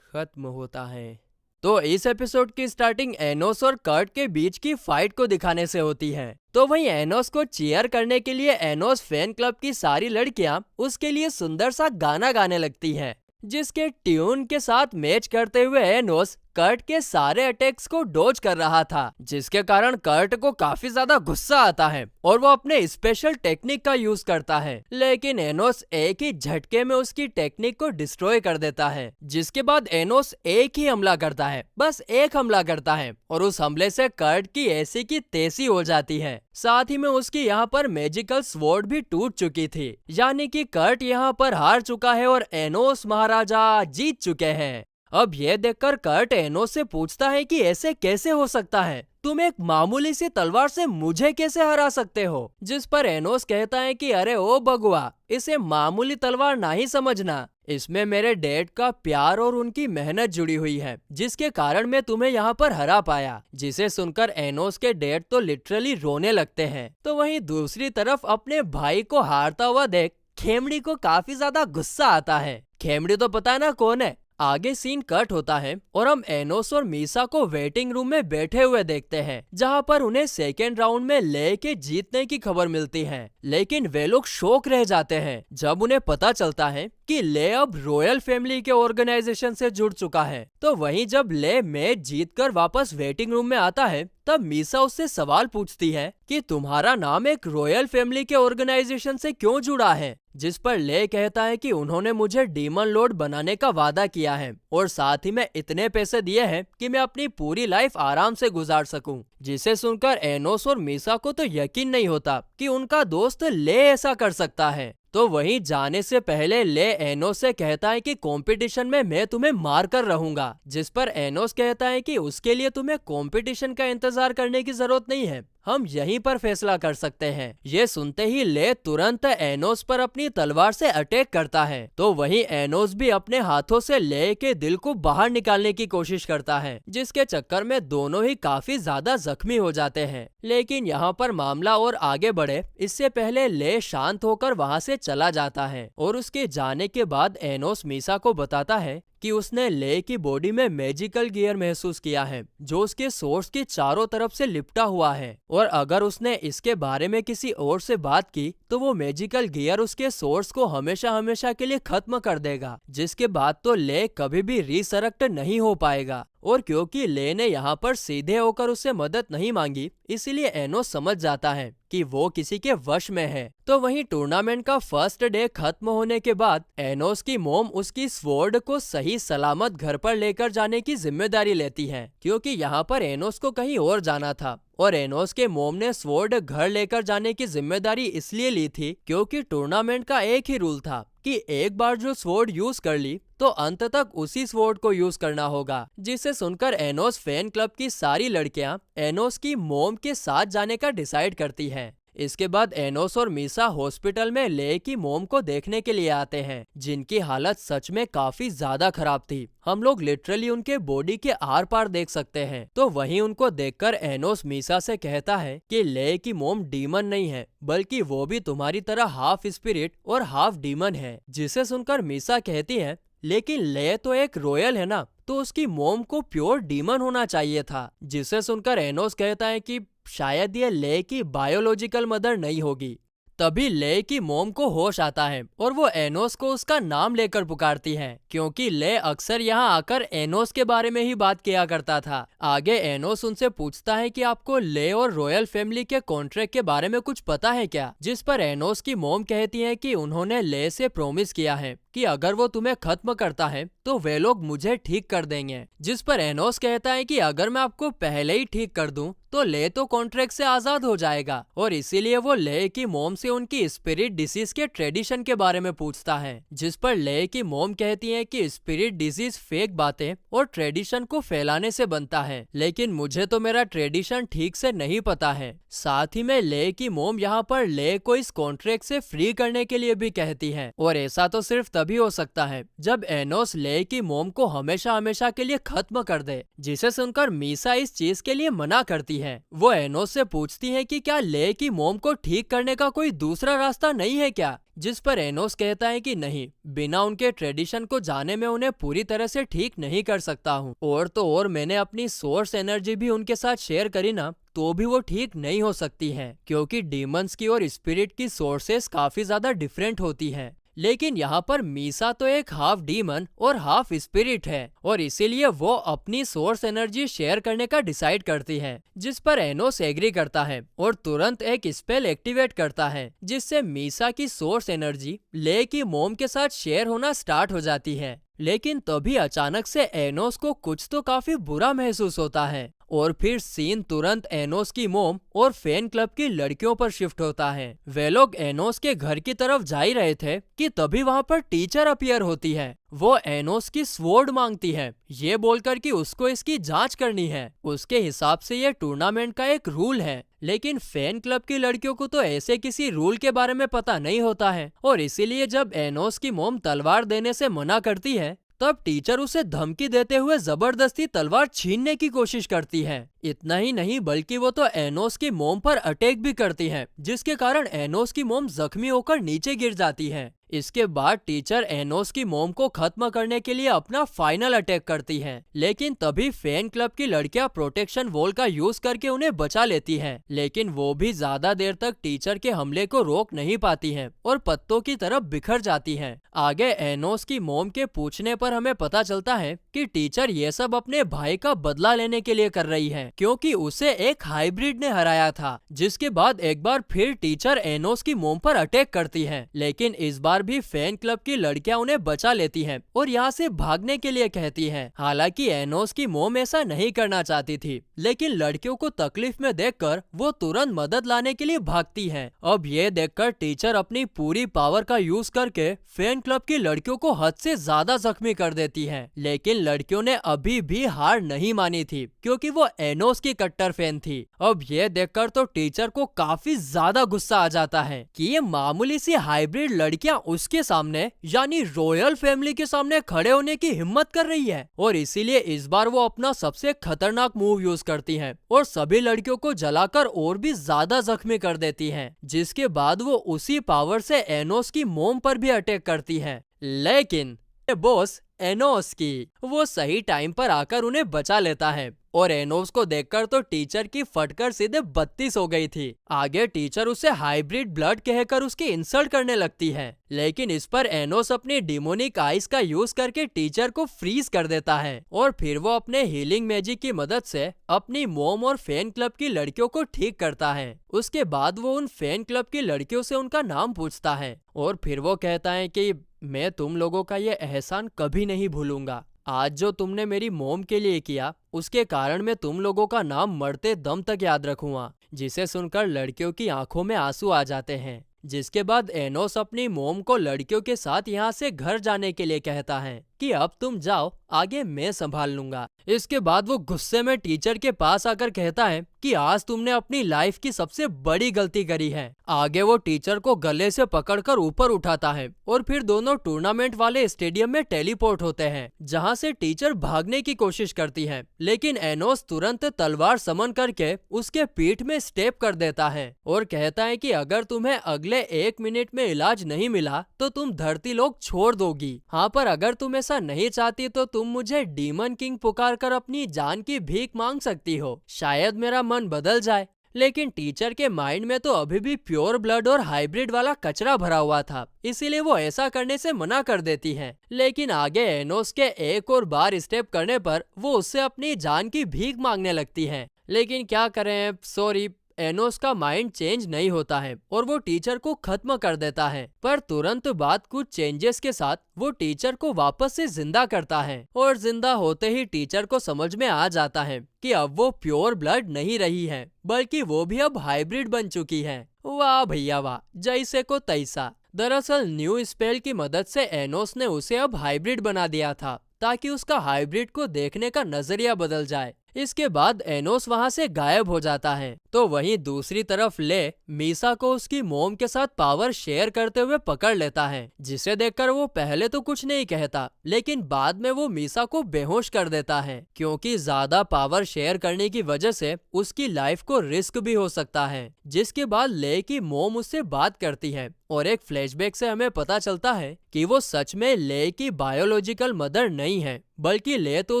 खत्म होता है। तो इस एपिसोड की स्टार्टिंग एनोस और कर्ट के बीच की फाइट को दिखाने से होती है। तो वहीं एनोस को चीयर करने के लिए एनोस फैन क्लब की सारी लड़कियां उसके लिए सुंदर सा गाना गाने लगती हैं, जिसके ट्यून के साथ मैच करते हुए एनोस कर्ट के सारे अटैक्स को डॉज कर रहा था, जिसके कारण कर्ट को काफी ज्यादा गुस्सा आता है और वो अपने स्पेशल टेक्निक का यूज करता है, लेकिन एनोस एक ही झटके में उसकी टेक्निक को डिस्ट्रॉय कर देता है। जिसके बाद एनोस एक ही हमला करता है, बस एक हमला करता है और उस हमले से कर्ट की ऐसी की तैसी हो जाती है। साथ ही में उसकी यहाँ पर मैजिकल स्वॉर्ड भी टूट चुकी थी, यानी कि कर्ट यहाँ पर हार चुका है और एनोस महाराजा जीत चुके हैं। अब ये देखकर कर्ट एनोस से पूछता है कि ऐसे कैसे हो सकता है, तुम एक मामूली सी तलवार से मुझे कैसे हरा सकते हो? जिस पर एनोस कहता है कि अरे ओ बगुआ, इसे मामूली तलवार नहीं समझना, इसमें मेरे डैड का प्यार और उनकी मेहनत जुड़ी हुई है, जिसके कारण मैं तुम्हें यहाँ पर हरा पाया। जिसे सुनकर एनोस के डैड तो लिटरली रोने लगते हैं। तो वहीं दूसरी तरफ अपने भाई को हारता हुआ देख खेमड़ी को काफी ज्यादा गुस्सा आता है। खेमड़ी तो पता ना कौन है। आगे सीन कट होता है और हम एनोस और मीसा को वेटिंग रूम में बैठे हुए देखते हैं, जहां पर उन्हें सेकेंड राउंड में ले के जीतने की खबर मिलती है। लेकिन वे लोग शॉक रह जाते हैं जब उन्हें पता चलता है कि ले अब रॉयल फैमिली के ऑर्गेनाइजेशन से जुड़ चुका है। तो वहीं जब ले मैच जीतकर वापस वेटिंग रूम में आता है, तब मीसा उससे सवाल पूछती है कि तुम्हारा नाम एक रॉयल फैमिली के ऑर्गेनाइजेशन से क्यों जुड़ा है? जिस पर ले कहता है कि उन्होंने मुझे डीमन लॉर्ड बनाने का वादा किया है और साथ ही में इतने पैसे दिए हैं कि मैं अपनी पूरी लाइफ आराम से गुजार सकूं। जिसे सुनकर एनोस और मीसा को तो यकीन नहीं होता कि उनका दोस्त ले ऐसा कर सकता है। तो वहीं जाने से पहले ले एनोस से कहता है कि कंपटीशन में मैं तुम्हें मार कर रहूंगा। जिस पर एनोस कहता है कि उसके लिए तुम्हें कंपटीशन का इंतजार करने की जरूरत नहीं है, हम यहीं पर फैसला कर सकते हैं। ये सुनते ही ले तुरंत एनोस पर अपनी तलवार से अटैक करता है। तो वहीं एनोस भी अपने हाथों से ले के दिल को बाहर निकालने की कोशिश करता है, जिसके चक्कर में दोनों ही काफी ज्यादा जख्मी हो जाते हैं। लेकिन यहाँ पर मामला और आगे बढ़े इससे पहले ले शांत होकर वहाँ से चला जाता है और उसके जाने के बाद एनोस मीसा को बताता है कि उसने ले की बॉडी में मैजिकल गियर महसूस किया है, जो उसके सोर्स की चारों तरफ से लिपटा हुआ है, और अगर उसने इसके बारे में किसी और से बात की तो वो मैजिकल गियर उसके सोर्स को हमेशा हमेशा के लिए खत्म कर देगा, जिसके बाद तो ले कभी भी रिसरेक्ट नहीं हो पाएगा। और क्योंकि ले ने यहाँ पर सीधे होकर उससे मदद नहीं मांगी, इसीलिए एनोस समझ जाता है कि वो किसी के वश में है। तो वहीं टूर्नामेंट का फर्स्ट डे खत्म होने के बाद एनोस की मोम उसकी स्वॉर्ड को सही सलामत घर पर लेकर जाने की जिम्मेदारी लेती है, क्योंकि यहाँ पर एनोस को कहीं और जाना था। और एनोस के मोम ने स्वॉर्ड घर लेकर जाने की जिम्मेदारी इसलिए ली थी क्योंकि टूर्नामेंट का एक ही रूल था कि एक बार जो स्वॉर्ड यूज कर ली तो अंत तक उसी स्वॉर्ड को यूज करना होगा। जिसे सुनकर एनोस फैन क्लब की सारी लड़कियां एनोस की मोम के साथ जाने का डिसाइड करती हैं। इसके बाद एनोस और मीसा हॉस्पिटल में ले की मोम को देखने के लिए आते हैं, जिनकी हालत सच में काफी ज्यादा खराब थी। हम लोग लिटरली उनके बॉडी के आर पार देख सकते हैं। तो वहीं उनको देखकर एनोस मीसा से कहता है कि ले की मोम डीमन नहीं है, बल्कि वो भी तुम्हारी तरह हाफ स्पिरिट और हाफ डीमन है। जिसे सुनकर मीसा कहती है, लेकिन ले तो एक रॉयल है ना, तो उसकी मोम को प्योर डीमन होना चाहिए था। जिसे सुनकर एनोस कहता है कि शायद ये ले की बायोलॉजिकल मदर नहीं होगी। तभी ले की मोम को होश आता है और वो एनोस को उसका नाम लेकर पुकारती है, क्योंकि ले अक्सर यहाँ आकर एनोस के बारे में ही बात किया करता था। आगे एनोस उनसे पूछता है कि आपको ले और रॉयल फैमिली के कॉन्ट्रैक्ट के बारे में कुछ पता है क्या? जिस पर एनोस की मोम कहती है कि उन्होंने ले से प्रॉमिस किया है कि अगर वो तुम्हें खत्म करता है तो वे लोग मुझे ठीक कर देंगे। जिस पर एनोस कहता है कि अगर मैं आपको पहले ही ठीक कर दूं तो ले तो कॉन्ट्रैक्ट से आजाद हो जाएगा, और इसीलिए वो ले की मोम से उनकी स्पिरिट डिसीज के ट्रेडिशन के बारे में पूछता है। जिस पर ले की मोम कहती है कि स्पिरिट डिसीज फेक बातें और ट्रेडिशन को फैलाने से बनता है, लेकिन मुझे तो मेरा ट्रेडिशन ठीक से नहीं पता है। साथ ही में ले की मोम यहाँ पर ले को इस कॉन्ट्रैक्ट से फ्री करने के लिए भी कहती है, और ऐसा तो सिर्फ तभी हो सकता है जब एनोस ले की मोम को हमेशा हमेशा के लिए खत्म कर दे। जिसे सुनकर मीसा इस चीज के लिए मना करती है। वो एनोस से पूछती है कि क्या ले की मोम को ठीक करने का कोई दूसरा रास्ता नहीं है क्या? जिस पर एनोस कहता है कि नहीं, बिना उनके ट्रेडिशन को जाने में उन्हें पूरी तरह से ठीक नहीं कर सकता हूँ। और तो और मैंने अपनी सोर्स एनर्जी भी उनके साथ शेयर करी ना, तो भी वो ठीक नहीं हो सकती है, क्योंकि डीमंस की और स्पिरिट की सोर्सेस काफी ज्यादा डिफरेंट होती हैं। लेकिन यहाँ पर मीसा तो एक हाफ डीमन और हाफ स्पिरिट है, और इसीलिए वो अपनी सोर्स एनर्जी शेयर करने का डिसाइड करती है। जिस पर एनोस एग्री करता है और तुरंत एक स्पेल एक्टिवेट करता है, जिससे मीसा की सोर्स एनर्जी ले की मोम के साथ शेयर होना स्टार्ट हो जाती है। लेकिन तभी अचानक से एनोस को कुछ तो काफी बुरा महसूस होता है, और फिर सीन तुरंत एनोस की मोम और फैन क्लब की लड़कियों पर शिफ्ट होता है। वे लोग एनोस के घर की तरफ जा ही रहे थे कि तभी वहाँ पर टीचर अपीयर होती है। वो एनोस की स्वॉर्ड मांगती है, ये बोलकर कि उसको इसकी जांच करनी है। उसके हिसाब से ये टूर्नामेंट का एक रूल है, लेकिन फैन क्लब की लड़कियों को तो ऐसे किसी रूल के बारे में पता नहीं होता है, और इसीलिए जब एनोस की मोम तलवार देने से मना करती है, तब टीचर उसे धमकी देते हुए जबरदस्ती तलवार छीनने की कोशिश करती है। इतना ही नहीं, बल्कि वो तो एनोस की मोम पर अटैक भी करती है, जिसके कारण एनोस की मोम जख्मी होकर नीचे गिर जाती है। इसके बाद टीचर एनोस की मोम को खत्म करने के लिए अपना फाइनल अटैक करती है, लेकिन तभी फैन क्लब की लड़कियां प्रोटेक्शन वॉल का यूज करके उन्हें बचा लेती हैं। लेकिन वो भी ज्यादा देर तक टीचर के हमले को रोक नहीं पाती हैं और पत्तों की तरफ बिखर जाती हैं। आगे एनोस की मोम के पूछने पर हमें पता चलता है कि टीचर ये सब अपने भाई का बदला लेने के लिए कर रही है, क्योंकि उसे एक हाइब्रिड ने हराया था। जिसके बाद एक बार फिर टीचर एनोस की मोम पर अटैक करती है, लेकिन इस बार भी फैन क्लब की लड़कियां उन्हें बचा लेती हैं और यहाँ से भागने के लिए कहती हैं। हालांकि एनोस की मोम ऐसा नहीं करना चाहती थी, लेकिन लड़कियों को तकलीफ में देखकर वो तुरंत मदद लाने के लिए भागती है। अब ये देखकर टीचर अपनी पूरी पावर का यूज करके फैन क्लब की लड़कियों को हद से ज्यादा जख्मी कर देती है। लेकिन लड़कियों ने अभी भी हार नहीं मानी थी, क्योंकि वो एनोस की कट्टर फैन थी। अब ये देखकर तो टीचर को काफी ज्यादा गुस्सा आ जाता है कि ये मामूली सी हाइब्रिड लड़कियां उसके सामने यानी रॉयल फैमिली के सामने खड़े होने की हिम्मत कर रही है, और इसीलिए इस बार वो अपना सबसे खतरनाक मूव यूज करती हैं और सभी लड़कियों को जलाकर और भी ज्यादा जख्मी कर देती हैं। जिसके बाद वो उसी पावर से एनोस की मोम पर भी अटैक करती है। लेकिन बॉस, एनोस की। वो सही टाइम पर आकर उन्हें बचा लेता है और एनोस को देखकर तो टीचर की फटकर सीधे 32 हो गई थी। आगे टीचर उसे हाइब्रिड ब्लड कहकर उसकी इंसल्ट करने लगती है, लेकिन इस पर एनोस अपनी डिमोनिक आइस का यूज करके टीचर को फ्रीज कर देता है और फिर वो अपने हीलिंग मैजिक की मदद से अपनी मोम और फैन क्लब की लड़कियों को ठीक करता है। उसके बाद वो उन फैन क्लब की लड़कियों से उनका नाम पूछता है और फिर वो कहता है कि मैं तुम लोगों का ये एहसान कभी नहीं भूलूंगा। आज जो तुमने मेरी मोम के लिए किया उसके कारण मैं तुम लोगों का नाम मरते दम तक याद रखूंगा। जिसे सुनकर लड़कियों की आंखों में आंसू आ जाते हैं। जिसके बाद एनोस अपनी मोम को लड़कियों के साथ यहाँ से घर जाने के लिए कहता है कि अब तुम जाओ, आगे मैं संभाल लूंगा। इसके बाद वो गुस्से में टीचर के पास आकर कहता है कि आज तुमने अपनी लाइफ की सबसे बड़ी गलती करी है। आगे वो टीचर को गले से पकड़कर ऊपर उठाता है और फिर दोनों टूर्नामेंट वाले स्टेडियम में टेलीपोर्ट होते हैं, जहाँ से टीचर भागने की कोशिश करती है, लेकिन एनोस तुरंत तलवार समन करके उसके पीठ में स्टेप कर देता है और कहता है कि अगर तुम्हें अगले 1 मिनट में इलाज नहीं मिला तो तुम धरती लोक छोड़ दोगी। हाँ, पर अगर तुम ऐसा नहीं चाहती तो तुम मुझे डीमन किंग पुकार कर अपनी जान की भीख मांग सकती हो, शायद मेरा मन बदल जाए। लेकिन टीचर के माइंड में तो अभी भी प्योर ब्लड और हाइब्रिड वाला कचरा भरा हुआ था, इसीलिए वो ऐसा करने से मना कर देती है। लेकिन आगे एनोस के एक और बार स्टेप करने पर वो उससे अपनी जान की भीख मांगने लगती है। लेकिन क्या करें, सॉरी, एनोस का माइंड चेंज नहीं होता है और वो टीचर को खत्म कर देता है। पर तुरंत बाद कुछ चेंजेस के साथ वो टीचर को वापस से जिंदा करता है और जिंदा होते ही टीचर को समझ में आ जाता है कि अब वो प्योर ब्लड नहीं रही है, बल्कि वो भी अब हाइब्रिड बन चुकी है। वाह भैया वाह, जैसे को तैसा। दरअसल न्यू स्पेल की मदद से एनोस ने उसे अब हाइब्रिड बना दिया था ताकि उसका हाइब्रिड को देखने का नजरिया बदल जाए। इसके बाद एनोस वहां से गायब हो जाता है। तो वहीं दूसरी तरफ ले मीसा को उसकी मोम के साथ पावर शेयर करते हुए पकड़ लेता है, जिसे देखकर वो पहले तो कुछ नहीं कहता, लेकिन बाद में वो मीसा को बेहोश कर देता है, क्योंकि ज्यादा पावर शेयर करने की वजह से उसकी लाइफ को रिस्क भी हो सकता है। जिसके बाद ले की मोम उससे बात करती है और एक फ्लैशबैक से हमें पता चलता है कि वो सच में ले की बायोलॉजिकल मदर नहीं है, बल्कि ले तो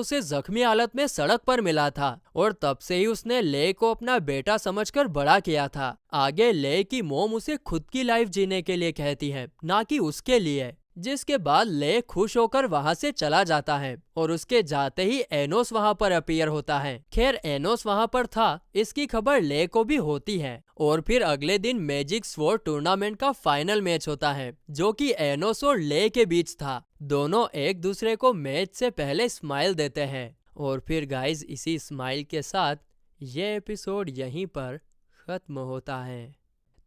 उसे जख्मी हालत में सड़क पर मिला था और तब से ही उसने ले को अपना बेटा समझकर बड़ा किया था। आगे ले की मोम उसे खुद की लाइफ जीने के लिए कहती है, ना कि उसके लिए। जिसके बाद ले खुश होकर वहां से चला जाता है और उसके जाते ही एनोस वहां पर अपीयर होता है। खैर, एनोस वहां पर था इसकी खबर ले को भी होती है और फिर अगले दिन मैजिक स्वॉर्ड टूर्नामेंट का फाइनल मैच होता है, जो कि एनोस और ले के बीच था। दोनों एक दूसरे को मैच से पहले स्माइल देते हैं और फिर गाइस इसी स्माइल के साथ ये एपिसोड यहीं पर खत्म होता है।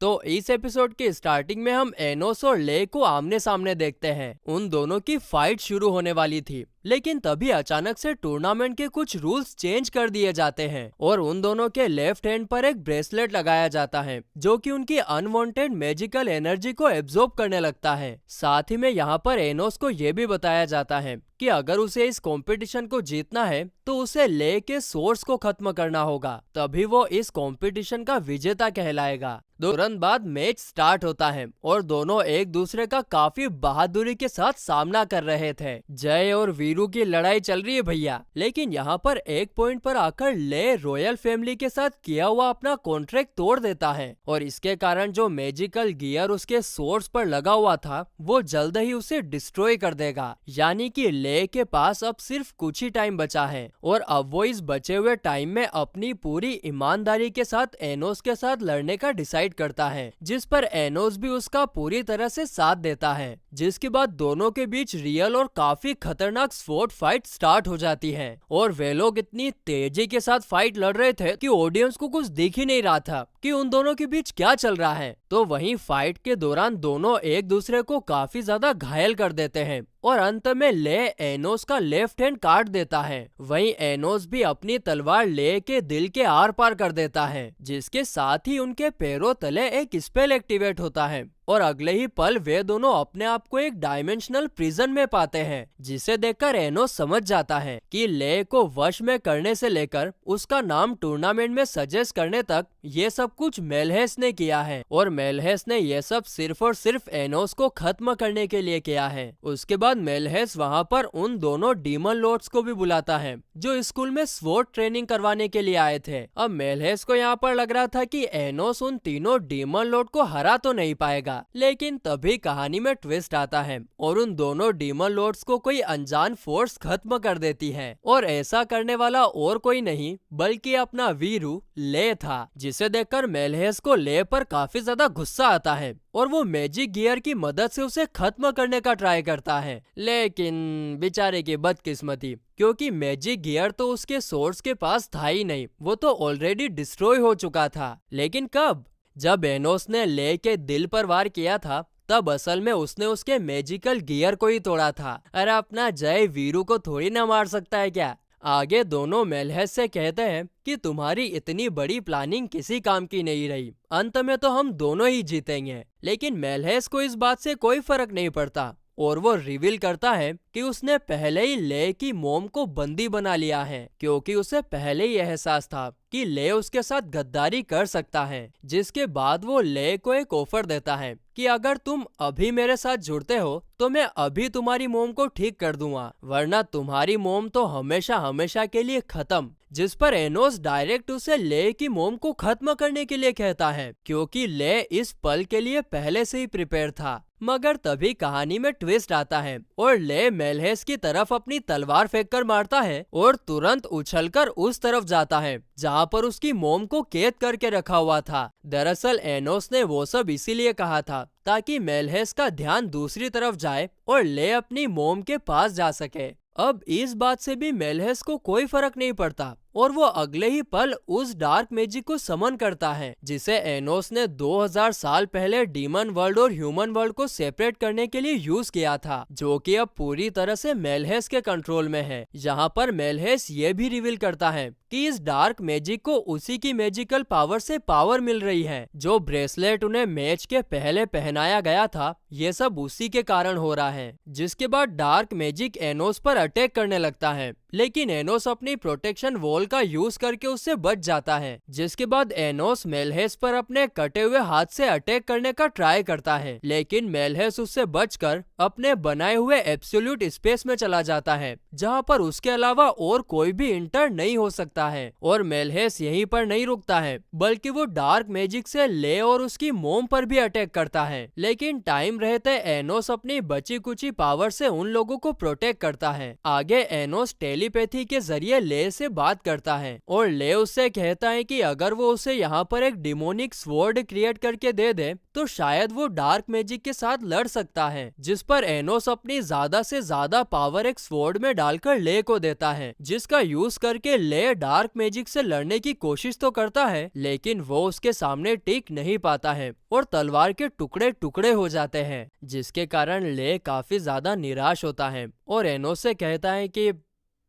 तो इस एपिसोड के स्टार्टिंग में हम एनोस और ले को आमने सामने देखते हैं। उन दोनों की फाइट शुरू होने वाली थी, लेकिन तभी अचानक से टूर्नामेंट के कुछ रूल्स चेंज कर दिए जाते हैं और उन दोनों के लेफ्ट हैंड पर एक ब्रेसलेट लगाया जाता है, जो कि उनकी अनवांटेड मैजिकल एनर्जी को एब्जॉर्ब करने लगता है। साथ ही में यहाँ पर एनोस को ये भी बताया जाता है कि अगर उसे इस कंपटीशन को जीतना है तो उसे ले के सोर्स को खत्म करना होगा, तभी वो इस कंपटीशन का विजेता कहलाएगा। तुरंत बाद मैच स्टार्ट होता है और दोनों एक दूसरे का काफी बहादुरी के साथ सामना कर रहे थे। जय और वीरू की लड़ाई चल रही है भैया। लेकिन यहाँ पर एक पॉइंट पर आकर ले रॉयल फैमिली के साथ किया हुआ अपना कॉन्ट्रैक्ट तोड़ देता है और इसके कारण जो मैजिकल गियर उसके सोर्स पर लगा हुआ था वो जल्द ही उसे डिस्ट्रॉय कर देगा। यानी कि ले के पास अब सिर्फ कुछ ही टाइम बचा है और अब वो इस बचे हुए टाइम में अपनी पूरी ईमानदारी के साथ एनोस के साथ लड़ने का डिसाइड करता है, जिस पर एनोस भी उसका पूरी तरह से साथ देता है। जिसके बाद दोनों के बीच रियल और काफी खतरनाक स्वॉर्ड फाइट स्टार्ट हो जाती है और वे लोग इतनी तेजी के साथ फाइट लड़ रहे थे कि ऑडियंस को कुछ दिख ही नहीं रहा था कि उन दोनों के बीच क्या चल रहा है। तो वहीं फाइट के दौरान दोनों एक दूसरे को काफी ज्यादा घायल कर देते हैं और अंत में ले एनोस का लेफ्ट हैंड काट देता है। वहीं एनोस भी अपनी तलवार ले के दिल के आर पार कर देता है, जिसके साथ ही उनके पैरों तले एक स्पेल एक्टिवेट होता है और अगले ही पल वे दोनों अपने आप को एक डायमेंशनल प्रिजन में पाते हैं, जिसे देखकर एनोस समझ जाता है कि ले को वश में करने से लेकर उसका नाम टूर्नामेंट में सजेस्ट करने तक ये सब कुछ मेलहेस ने किया है, और मेलहेस ने ये सब सिर्फ और सिर्फ एनोस को खत्म करने के लिए किया है। उसके बाद मेलहेस वहाँ पर उन दोनों डीमन लॉर्ड्स को भी बुलाता है जो स्कूल में स्वॉर्ड ट्रेनिंग करवाने के लिए आए थे। अब मेलहेस को यहाँ पर लग रहा था कि एनोस उन तीनों डीमन लॉर्ड को हरा तो नहीं पाएगा, लेकिन तभी कहानी में ट्विस्ट आता है और उन दोनों डीमन लॉर्ड्स को कोई अनजान फोर्स खत्म कर देती है, और ऐसा करने वाला और कोई नहीं बल्कि अपना वीरू ले था, जिसे देखकर मेलहेस को ले पर काफी ज्यादा गुस्सा आता है और वो मैजिक गियर की मदद से उसे खत्म करने का ट्राई करता है। लेकिन बेचारे की बदकिस्मती, क्योंकि मैजिक गियर तो उसके सोर्स के पास था ही नहीं, वो तो ऑलरेडी डिस्ट्रॉय हो चुका था। लेकिन कब? जब एनोस ने ले के दिल पर वार किया था, तब असल में उसने उसके मैजिकल गियर को ही तोड़ा था। अरे अपना जय वीरू को थोड़ी ना मार सकता है क्या? आगे दोनों मेलहेस से कहते हैं कि तुम्हारी इतनी बड़ी प्लानिंग किसी काम की नहीं रही, अंत में तो हम दोनों ही जीतेंगे। लेकिन मेलहेस को इस बात से कोई फर्क नहीं पड़ता और वो रिवील करता है कि उसने पहले ही ले की मोम को बंदी बना लिया है, क्योंकि उसे पहले ही एहसास था कि ले उसके साथ गद्दारी कर सकता है। जिसके बाद वो ले को एक ऑफर देता है कि अगर तुम अभी मेरे साथ जुड़ते हो तो मैं अभी तुम्हारी मोम को ठीक कर दूंगा, वरना तुम्हारी मोम तो हमेशा हमेशा के लिए खत्म। जिस पर एनोस डायरेक्ट उसे ले की मोम को खत्म करने के लिए कहता है, क्योंकि ले इस पल के लिए पहले से ही प्रिपेयर था। मगर तभी कहानी में ट्विस्ट आता है और ले मेलहेस की तरफ अपनी तलवार फेंककर मारता है और तुरंत उछलकर उस तरफ जाता है जहाँ पर उसकी मोम को कैद करके रखा हुआ था। दरअसल एनोस ने वो सब इसीलिए कहा था ताकि मेलहेस का ध्यान दूसरी तरफ जाए और ले अपनी मोम के पास जा सके। अब इस बात से भी मेलहेस को कोई फर्क नहीं पड़ता और वो अगले ही पल उस डार्क मैजिक को समन करता है जिसे एनोस ने 2000 साल पहले डीमन वर्ल्ड और ह्यूमन वर्ल्ड को सेपरेट करने के लिए यूज किया था, जो कि अब पूरी तरह से मेलहेस के कंट्रोल में है। यहाँ पर मेलहेस ये भी रिवील करता है कि इस डार्क मैजिक को उसी की मैजिकल पावर से पावर मिल रही है। जो ब्रेसलेट उन्हें मैच के पहले पहनाया गया था, ये सब उसी के कारण हो रहा है। जिसके बाद डार्क मैजिक एनोस पर अटैक करने लगता है, लेकिन एनोस अपनी प्रोटेक्शन वॉल का यूज करके उससे बच जाता है। जिसके बाद एनोस मेलहेस पर अपने कटे हुए हाथ से अटैक करने का ट्राई करता है, लेकिन मेलहेस उससे बचकर अपने बनाए हुए एब्सोल्यूट स्पेस में चला जाता है, जहां पर उसके अलावा और कोई भी इंटर नहीं हो सकता है। और मेलहेस यहीं पर नहीं रुकता है, बल्कि वो डार्क मैजिक से ले और उसकी मोम पर भी अटैक करता है। लेकिन टाइम रहते एनोस अपनी बची कुची पावर से उन लोगों को प्रोटेक्ट करता है। आगे एनोस टेलीपैथी के जरिए ले से बात करता है और ले उससे कहता है कि अगर वो उसे यहाँ पर एक डिमोनिक स्वॉर्ड क्रिएट करके दे दे तो शायद वो डार्क मैजिक के साथ लड़ सकता है। जिस पर एनोस अपनी ज्यादा से ज्यादा पावर एक स्वॉर्ड में डालकर ले को देता है, जिसका यूज करके ले डार्क मैजिक से लड़ने की कोशिश तो करता है, लेकिन वो उसके सामने टिक नहीं पाता है और तलवार के टुकड़े टुकड़े हो जाते हैं, जिसके कारण ले काफी ज्यादा निराश होता है और एनोस से कहता है कि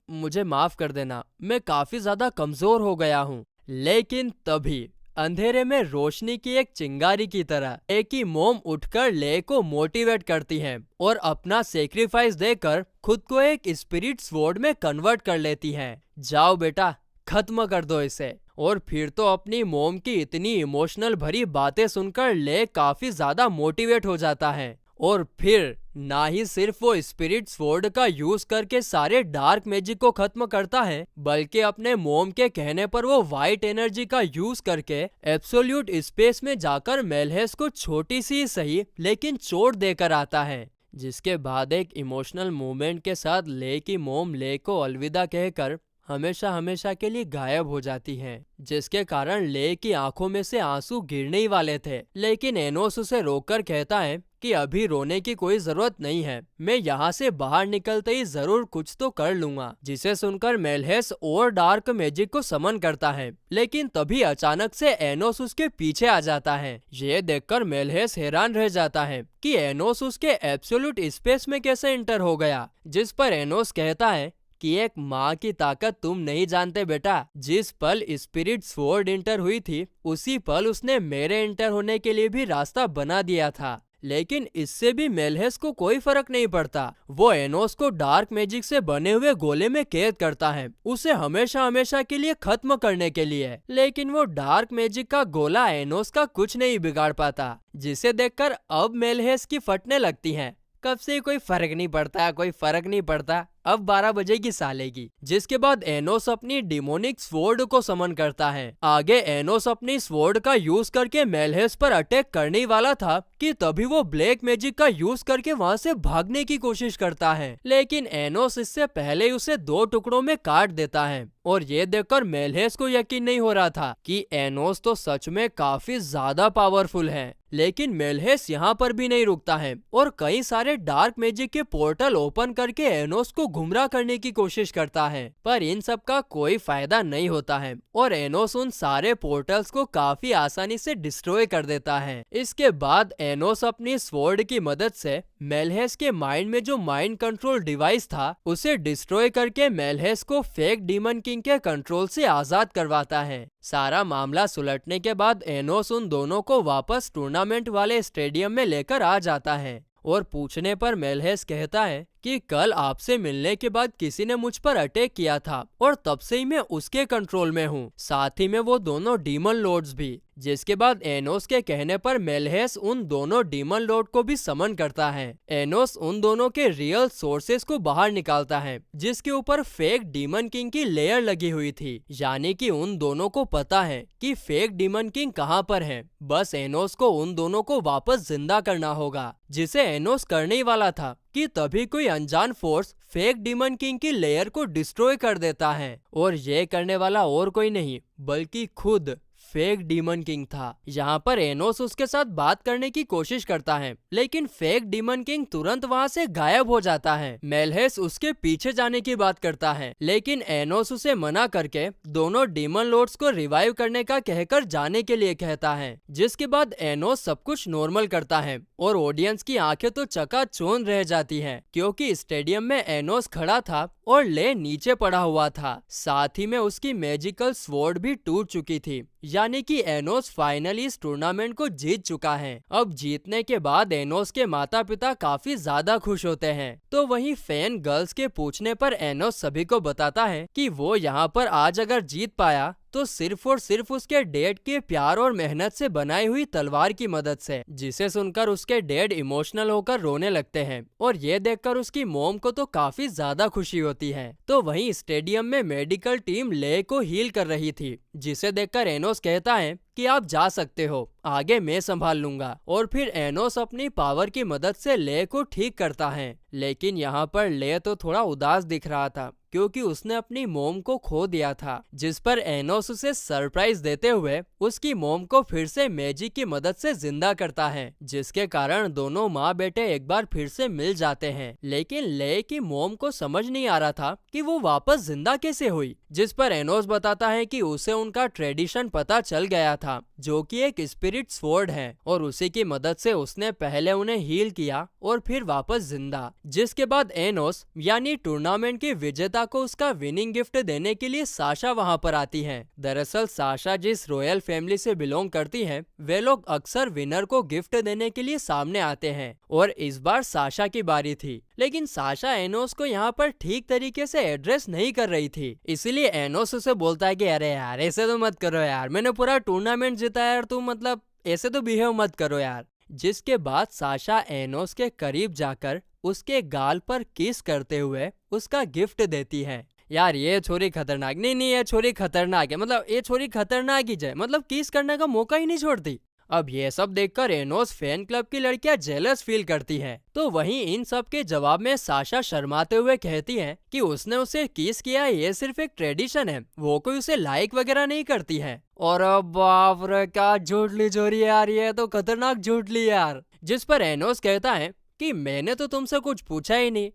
मुझे माफ कर देना, मैं काफी ज्यादा कमजोर हो गया हूँ। लेकिन तभी अंधेरे में रोशनी की एक चिंगारी की तरह एक ही मोम उठकर ले को मोटिवेट करती है और अपना सेक्रीफाइस देकर खुद को एक स्पिरिट स्वॉर्ड में कन्वर्ट कर लेती है। जाओ बेटा, खत्म कर दो इसे। और फिर तो अपनी मोम की इतनी इमोशनल भरी बातें सुनकर ले काफी ज्यादा मोटिवेट हो जाता है और फिर ना ही सिर्फ वो स्पिरिट स्वॉर्ड का यूज करके सारे डार्क मैजिक को खत्म करता है, बल्कि अपने मोम के कहने पर वो वाइट एनर्जी का यूज करके एब्सोल्यूट स्पेस में जाकर मेलहेस को छोटी सी सही लेकिन चोट देकर आता है। जिसके बाद एक इमोशनल मूवमेंट के साथ ले की मोम ले को अलविदा कहकर हमेशा हमेशा के लिए गायब हो जाती है, जिसके कारण ले की आंखों में से आंसू गिरने ही वाले थे। लेकिन एनोस उसे रोककर कहता है कि अभी रोने की कोई जरूरत नहीं है, मैं यहाँ से बाहर निकलते ही जरूर कुछ तो कर लूंगा। जिसे सुनकर मेलहेस और डार्क मैजिक को समन करता है, लेकिन तभी अचानक से एनोस उसके पीछे आ जाता है। ये देखकर मेलहेस हैरान रह जाता है कि एनोस उसके एब्सोल्यूट स्पेस में कैसे एंटर हो गया। जिस पर एनोस कहता है कि एक माँ की ताकत तुम नहीं जानते बेटा। जिस पल स्पिरिट स्वॉर्ड इंटर हुई थी, उसी पल उसने मेरे इंटर होने के लिए भी रास्ता बना दिया था। लेकिन इससे भी मेलहेस को कोई फर्क नहीं पड़ता। वो एनोस को डार्क मैजिक से बने हुए गोले में कैद करता है, उसे हमेशा हमेशा के लिए खत्म करने के लिए। लेकिन वो डार्क मैजिक का गोला एनोस का कुछ नहीं बिगाड़ पाता, जिसे देखकर अब मेलहेस की फटने लगती हैं। कब से कोई फर्क नहीं पड़ता, कोई फर्क नहीं पड़ता, अब 12 बजेगी साले की। जिसके बाद एनोस अपनी डिमोनिक स्वॉर्ड को समन करता है। आगे एनोस अपनी स्वॉर्ड का यूज करके मेलहेस पर अटैक करने वाला था कि तभी वो ब्लैक मैजिक का यूज करके वहां से भागने की कोशिश करता है, लेकिन एनोस इससे पहले उसे 2 टुकड़ों में काट देता है। और ये देखकर मेलहेस को यकीन नहीं हो रहा था कि एनोस तो सच में काफी ज्यादा पावरफुल है। लेकिन मेलहेस यहाँ पर भी नहीं रुकता है और कई सारे डार्क मैजिक के पोर्टल ओपन करके एनोस को गुमराह करने की कोशिश करता है, पर इन सब का कोई फायदा नहीं होता है और एनोस उन सारे पोर्टल्स को काफी आसानी से डिस्ट्रॉय कर देता है। इसके बाद एनोस अपनी स्वॉर्ड की मदद से मेलहेस के माइंड में जो माइंड कंट्रोल डिवाइस था उसे डिस्ट्रॉय करके मेलहेस को फेक डीमन किंग के कंट्रोल से आजाद करवाता है। सारा मामला सुलटने के बाद एनोस उन दोनों को वापस टूर्नामेंट वाले स्टेडियम में लेकर आ जाता है और पूछने पर मेलहेस कहता है कि कल आपसे मिलने के बाद किसी ने मुझ पर अटैक किया था और तब से ही मैं उसके कंट्रोल में हूँ, साथ ही में वो दोनों डीमन लॉर्ड्स भी। जिसके बाद एनोस के कहने पर मेलहेस उन दोनों डीमन लॉर्ड को भी समन करता है। एनोस उन दोनों के रियल सोर्सेस को बाहर निकालता है, जिसके ऊपर फेक डीमन किंग की लेयर लगी हुई थी, यानी कि उन दोनों को पता है कि फेक डीमन किंग कहाँ पर है। बस एनोस को उन दोनों को वापस जिंदा करना होगा, जिसे एनोस करने ही वाला था कि तभी कोई अनजान फोर्स फेक डीमन किंग की लेयर को डिस्ट्रॉय कर देता है। और ये करने वाला और कोई नहीं बल्कि खुद फेक डीमन किंग था। यहाँ पर एनोस उसके साथ बात करने की कोशिश करता है, लेकिन फेक डीमन किंग तुरंत वहाँ से गायब हो जाता है। मेलहेस उसके पीछे जाने की बात करता है, लेकिन एनोस उसे मना करके दोनों डीमन लॉर्ड्स को रिवाइव करने का कहकर जाने के लिए कहता है। जिसके बाद एनोस सब कुछ नॉर्मल करता है और ऑडियंस की आंखें तो चकाचौंध रह जाती हैं, क्योंकि स्टेडियम में एनोस खड़ा था और ले नीचे पड़ा हुआ था। साथ ही में उसकी मैजिकल स्वॉर्ड भी टूट चुकी थी, यानी कि एनोस फाइनली इस टूर्नामेंट को जीत चुका है। अब जीतने के बाद एनोस के माता पिता काफी ज्यादा खुश होते हैं। तो वहीं फैन गर्ल्स के पूछने पर एनोस सभी को बताता है कि वो यहाँ पर आज अगर जीत पाया तो सिर्फ और सिर्फ उसके डैड के प्यार और मेहनत से बनाई हुई तलवार की मदद से, जिसे सुनकर उसके डैड इमोशनल होकर रोने लगते हैं और ये देखकर उसकी मॉम को तो काफी ज्यादा खुशी होती है। तो वहीं स्टेडियम में मेडिकल टीम ले को हील कर रही थी, जिसे देखकर एनोस कहता है कि आप जा सकते हो, आगे मैं संभाल लूंगा। और फिर एनोस अपनी पावर की मदद से ले को ठीक करता है। लेकिन यहाँ पर ले तो थोड़ा उदास दिख रहा था, क्योंकि उसने अपनी मोम को खो दिया था। जिस पर एनोस उसे सरप्राइज देते हुए उसकी मोम को फिर से मैजिक की मदद से जिंदा करता है, जिसके कारण दोनों माँ बेटे एक बार फिर से मिल जाते हैं। लेकिन ले की मोम को समझ नहीं आ रहा था कि वो वापस जिंदा कैसे हुई, जिस पर एनोस बताता है कि उसे उनका ट्रेडिशन पता चल गया था, जो कि एक स्पिरिट स्वॉर्ड है, और उसी की मदद से उसने पहले उन्हें हील किया और फिर वापस जिंदा। जिसके बाद एनोस यानी टूर्नामेंट के विजेता को उसका विनिंग गिफ्ट देने के लिए साशा वहां पर आती है। दरअसल साशा जिस रॉयल फैमिली से बिलोंग करती है, वे लोग अक्सर विनर को गिफ्ट देने के लिए सामने आते हैं, और इस बार साशा की बारी थी। लेकिन साशा एनोस को यहाँ पर ठीक तरीके से एड्रेस नहीं कर रही थी, इसलिए एनोस उसे बोलता है कि अरे यार ऐसे तो मत करो यार, मैंने पूरा टूर्नामेंट जीता यार, तुम मतलब ऐसे तो बिहेव मत करो यार। जिसके बाद साशा एनोस के करीब जाकर उसके गाल पर किस करते हुए उसका गिफ्ट देती है। यार ये छोरी खतरनाक, नहीं ये छोरी खतरनाक है, मतलब ये छोरी खतरनाक ही है, मतलब किस करने का मौका ही नहीं छोड़ती। अब ये सब देखकर एनोस फैन क्लब की लड़कियां जेलस फील करती हैं। तो वहीं इन सब के जवाब में साशा शर्माते हुए कहती है कि उसने उसे किस किया ये सिर्फ एक ट्रेडिशन है, वो कोई उसे लाइक वगैरह नहीं करती है। और अब बाप रे क्या झूठ ली जोरी यार, ये तो खतरनाक झूठ ली यार। जिस पर एनोस कहता है कि मैंने तो तुमसे कुछ पूछा ही नहीं।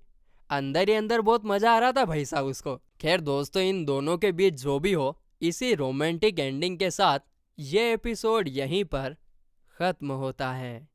अंदर ही अंदर बहुत मजा आ रहा था भाई साहब उसको। खैर दोस्तों, इन दोनों के बीच जो भी हो, इसी रोमांटिक एंडिंग के साथ ये एपिसोड यहीं पर खत्म होता है।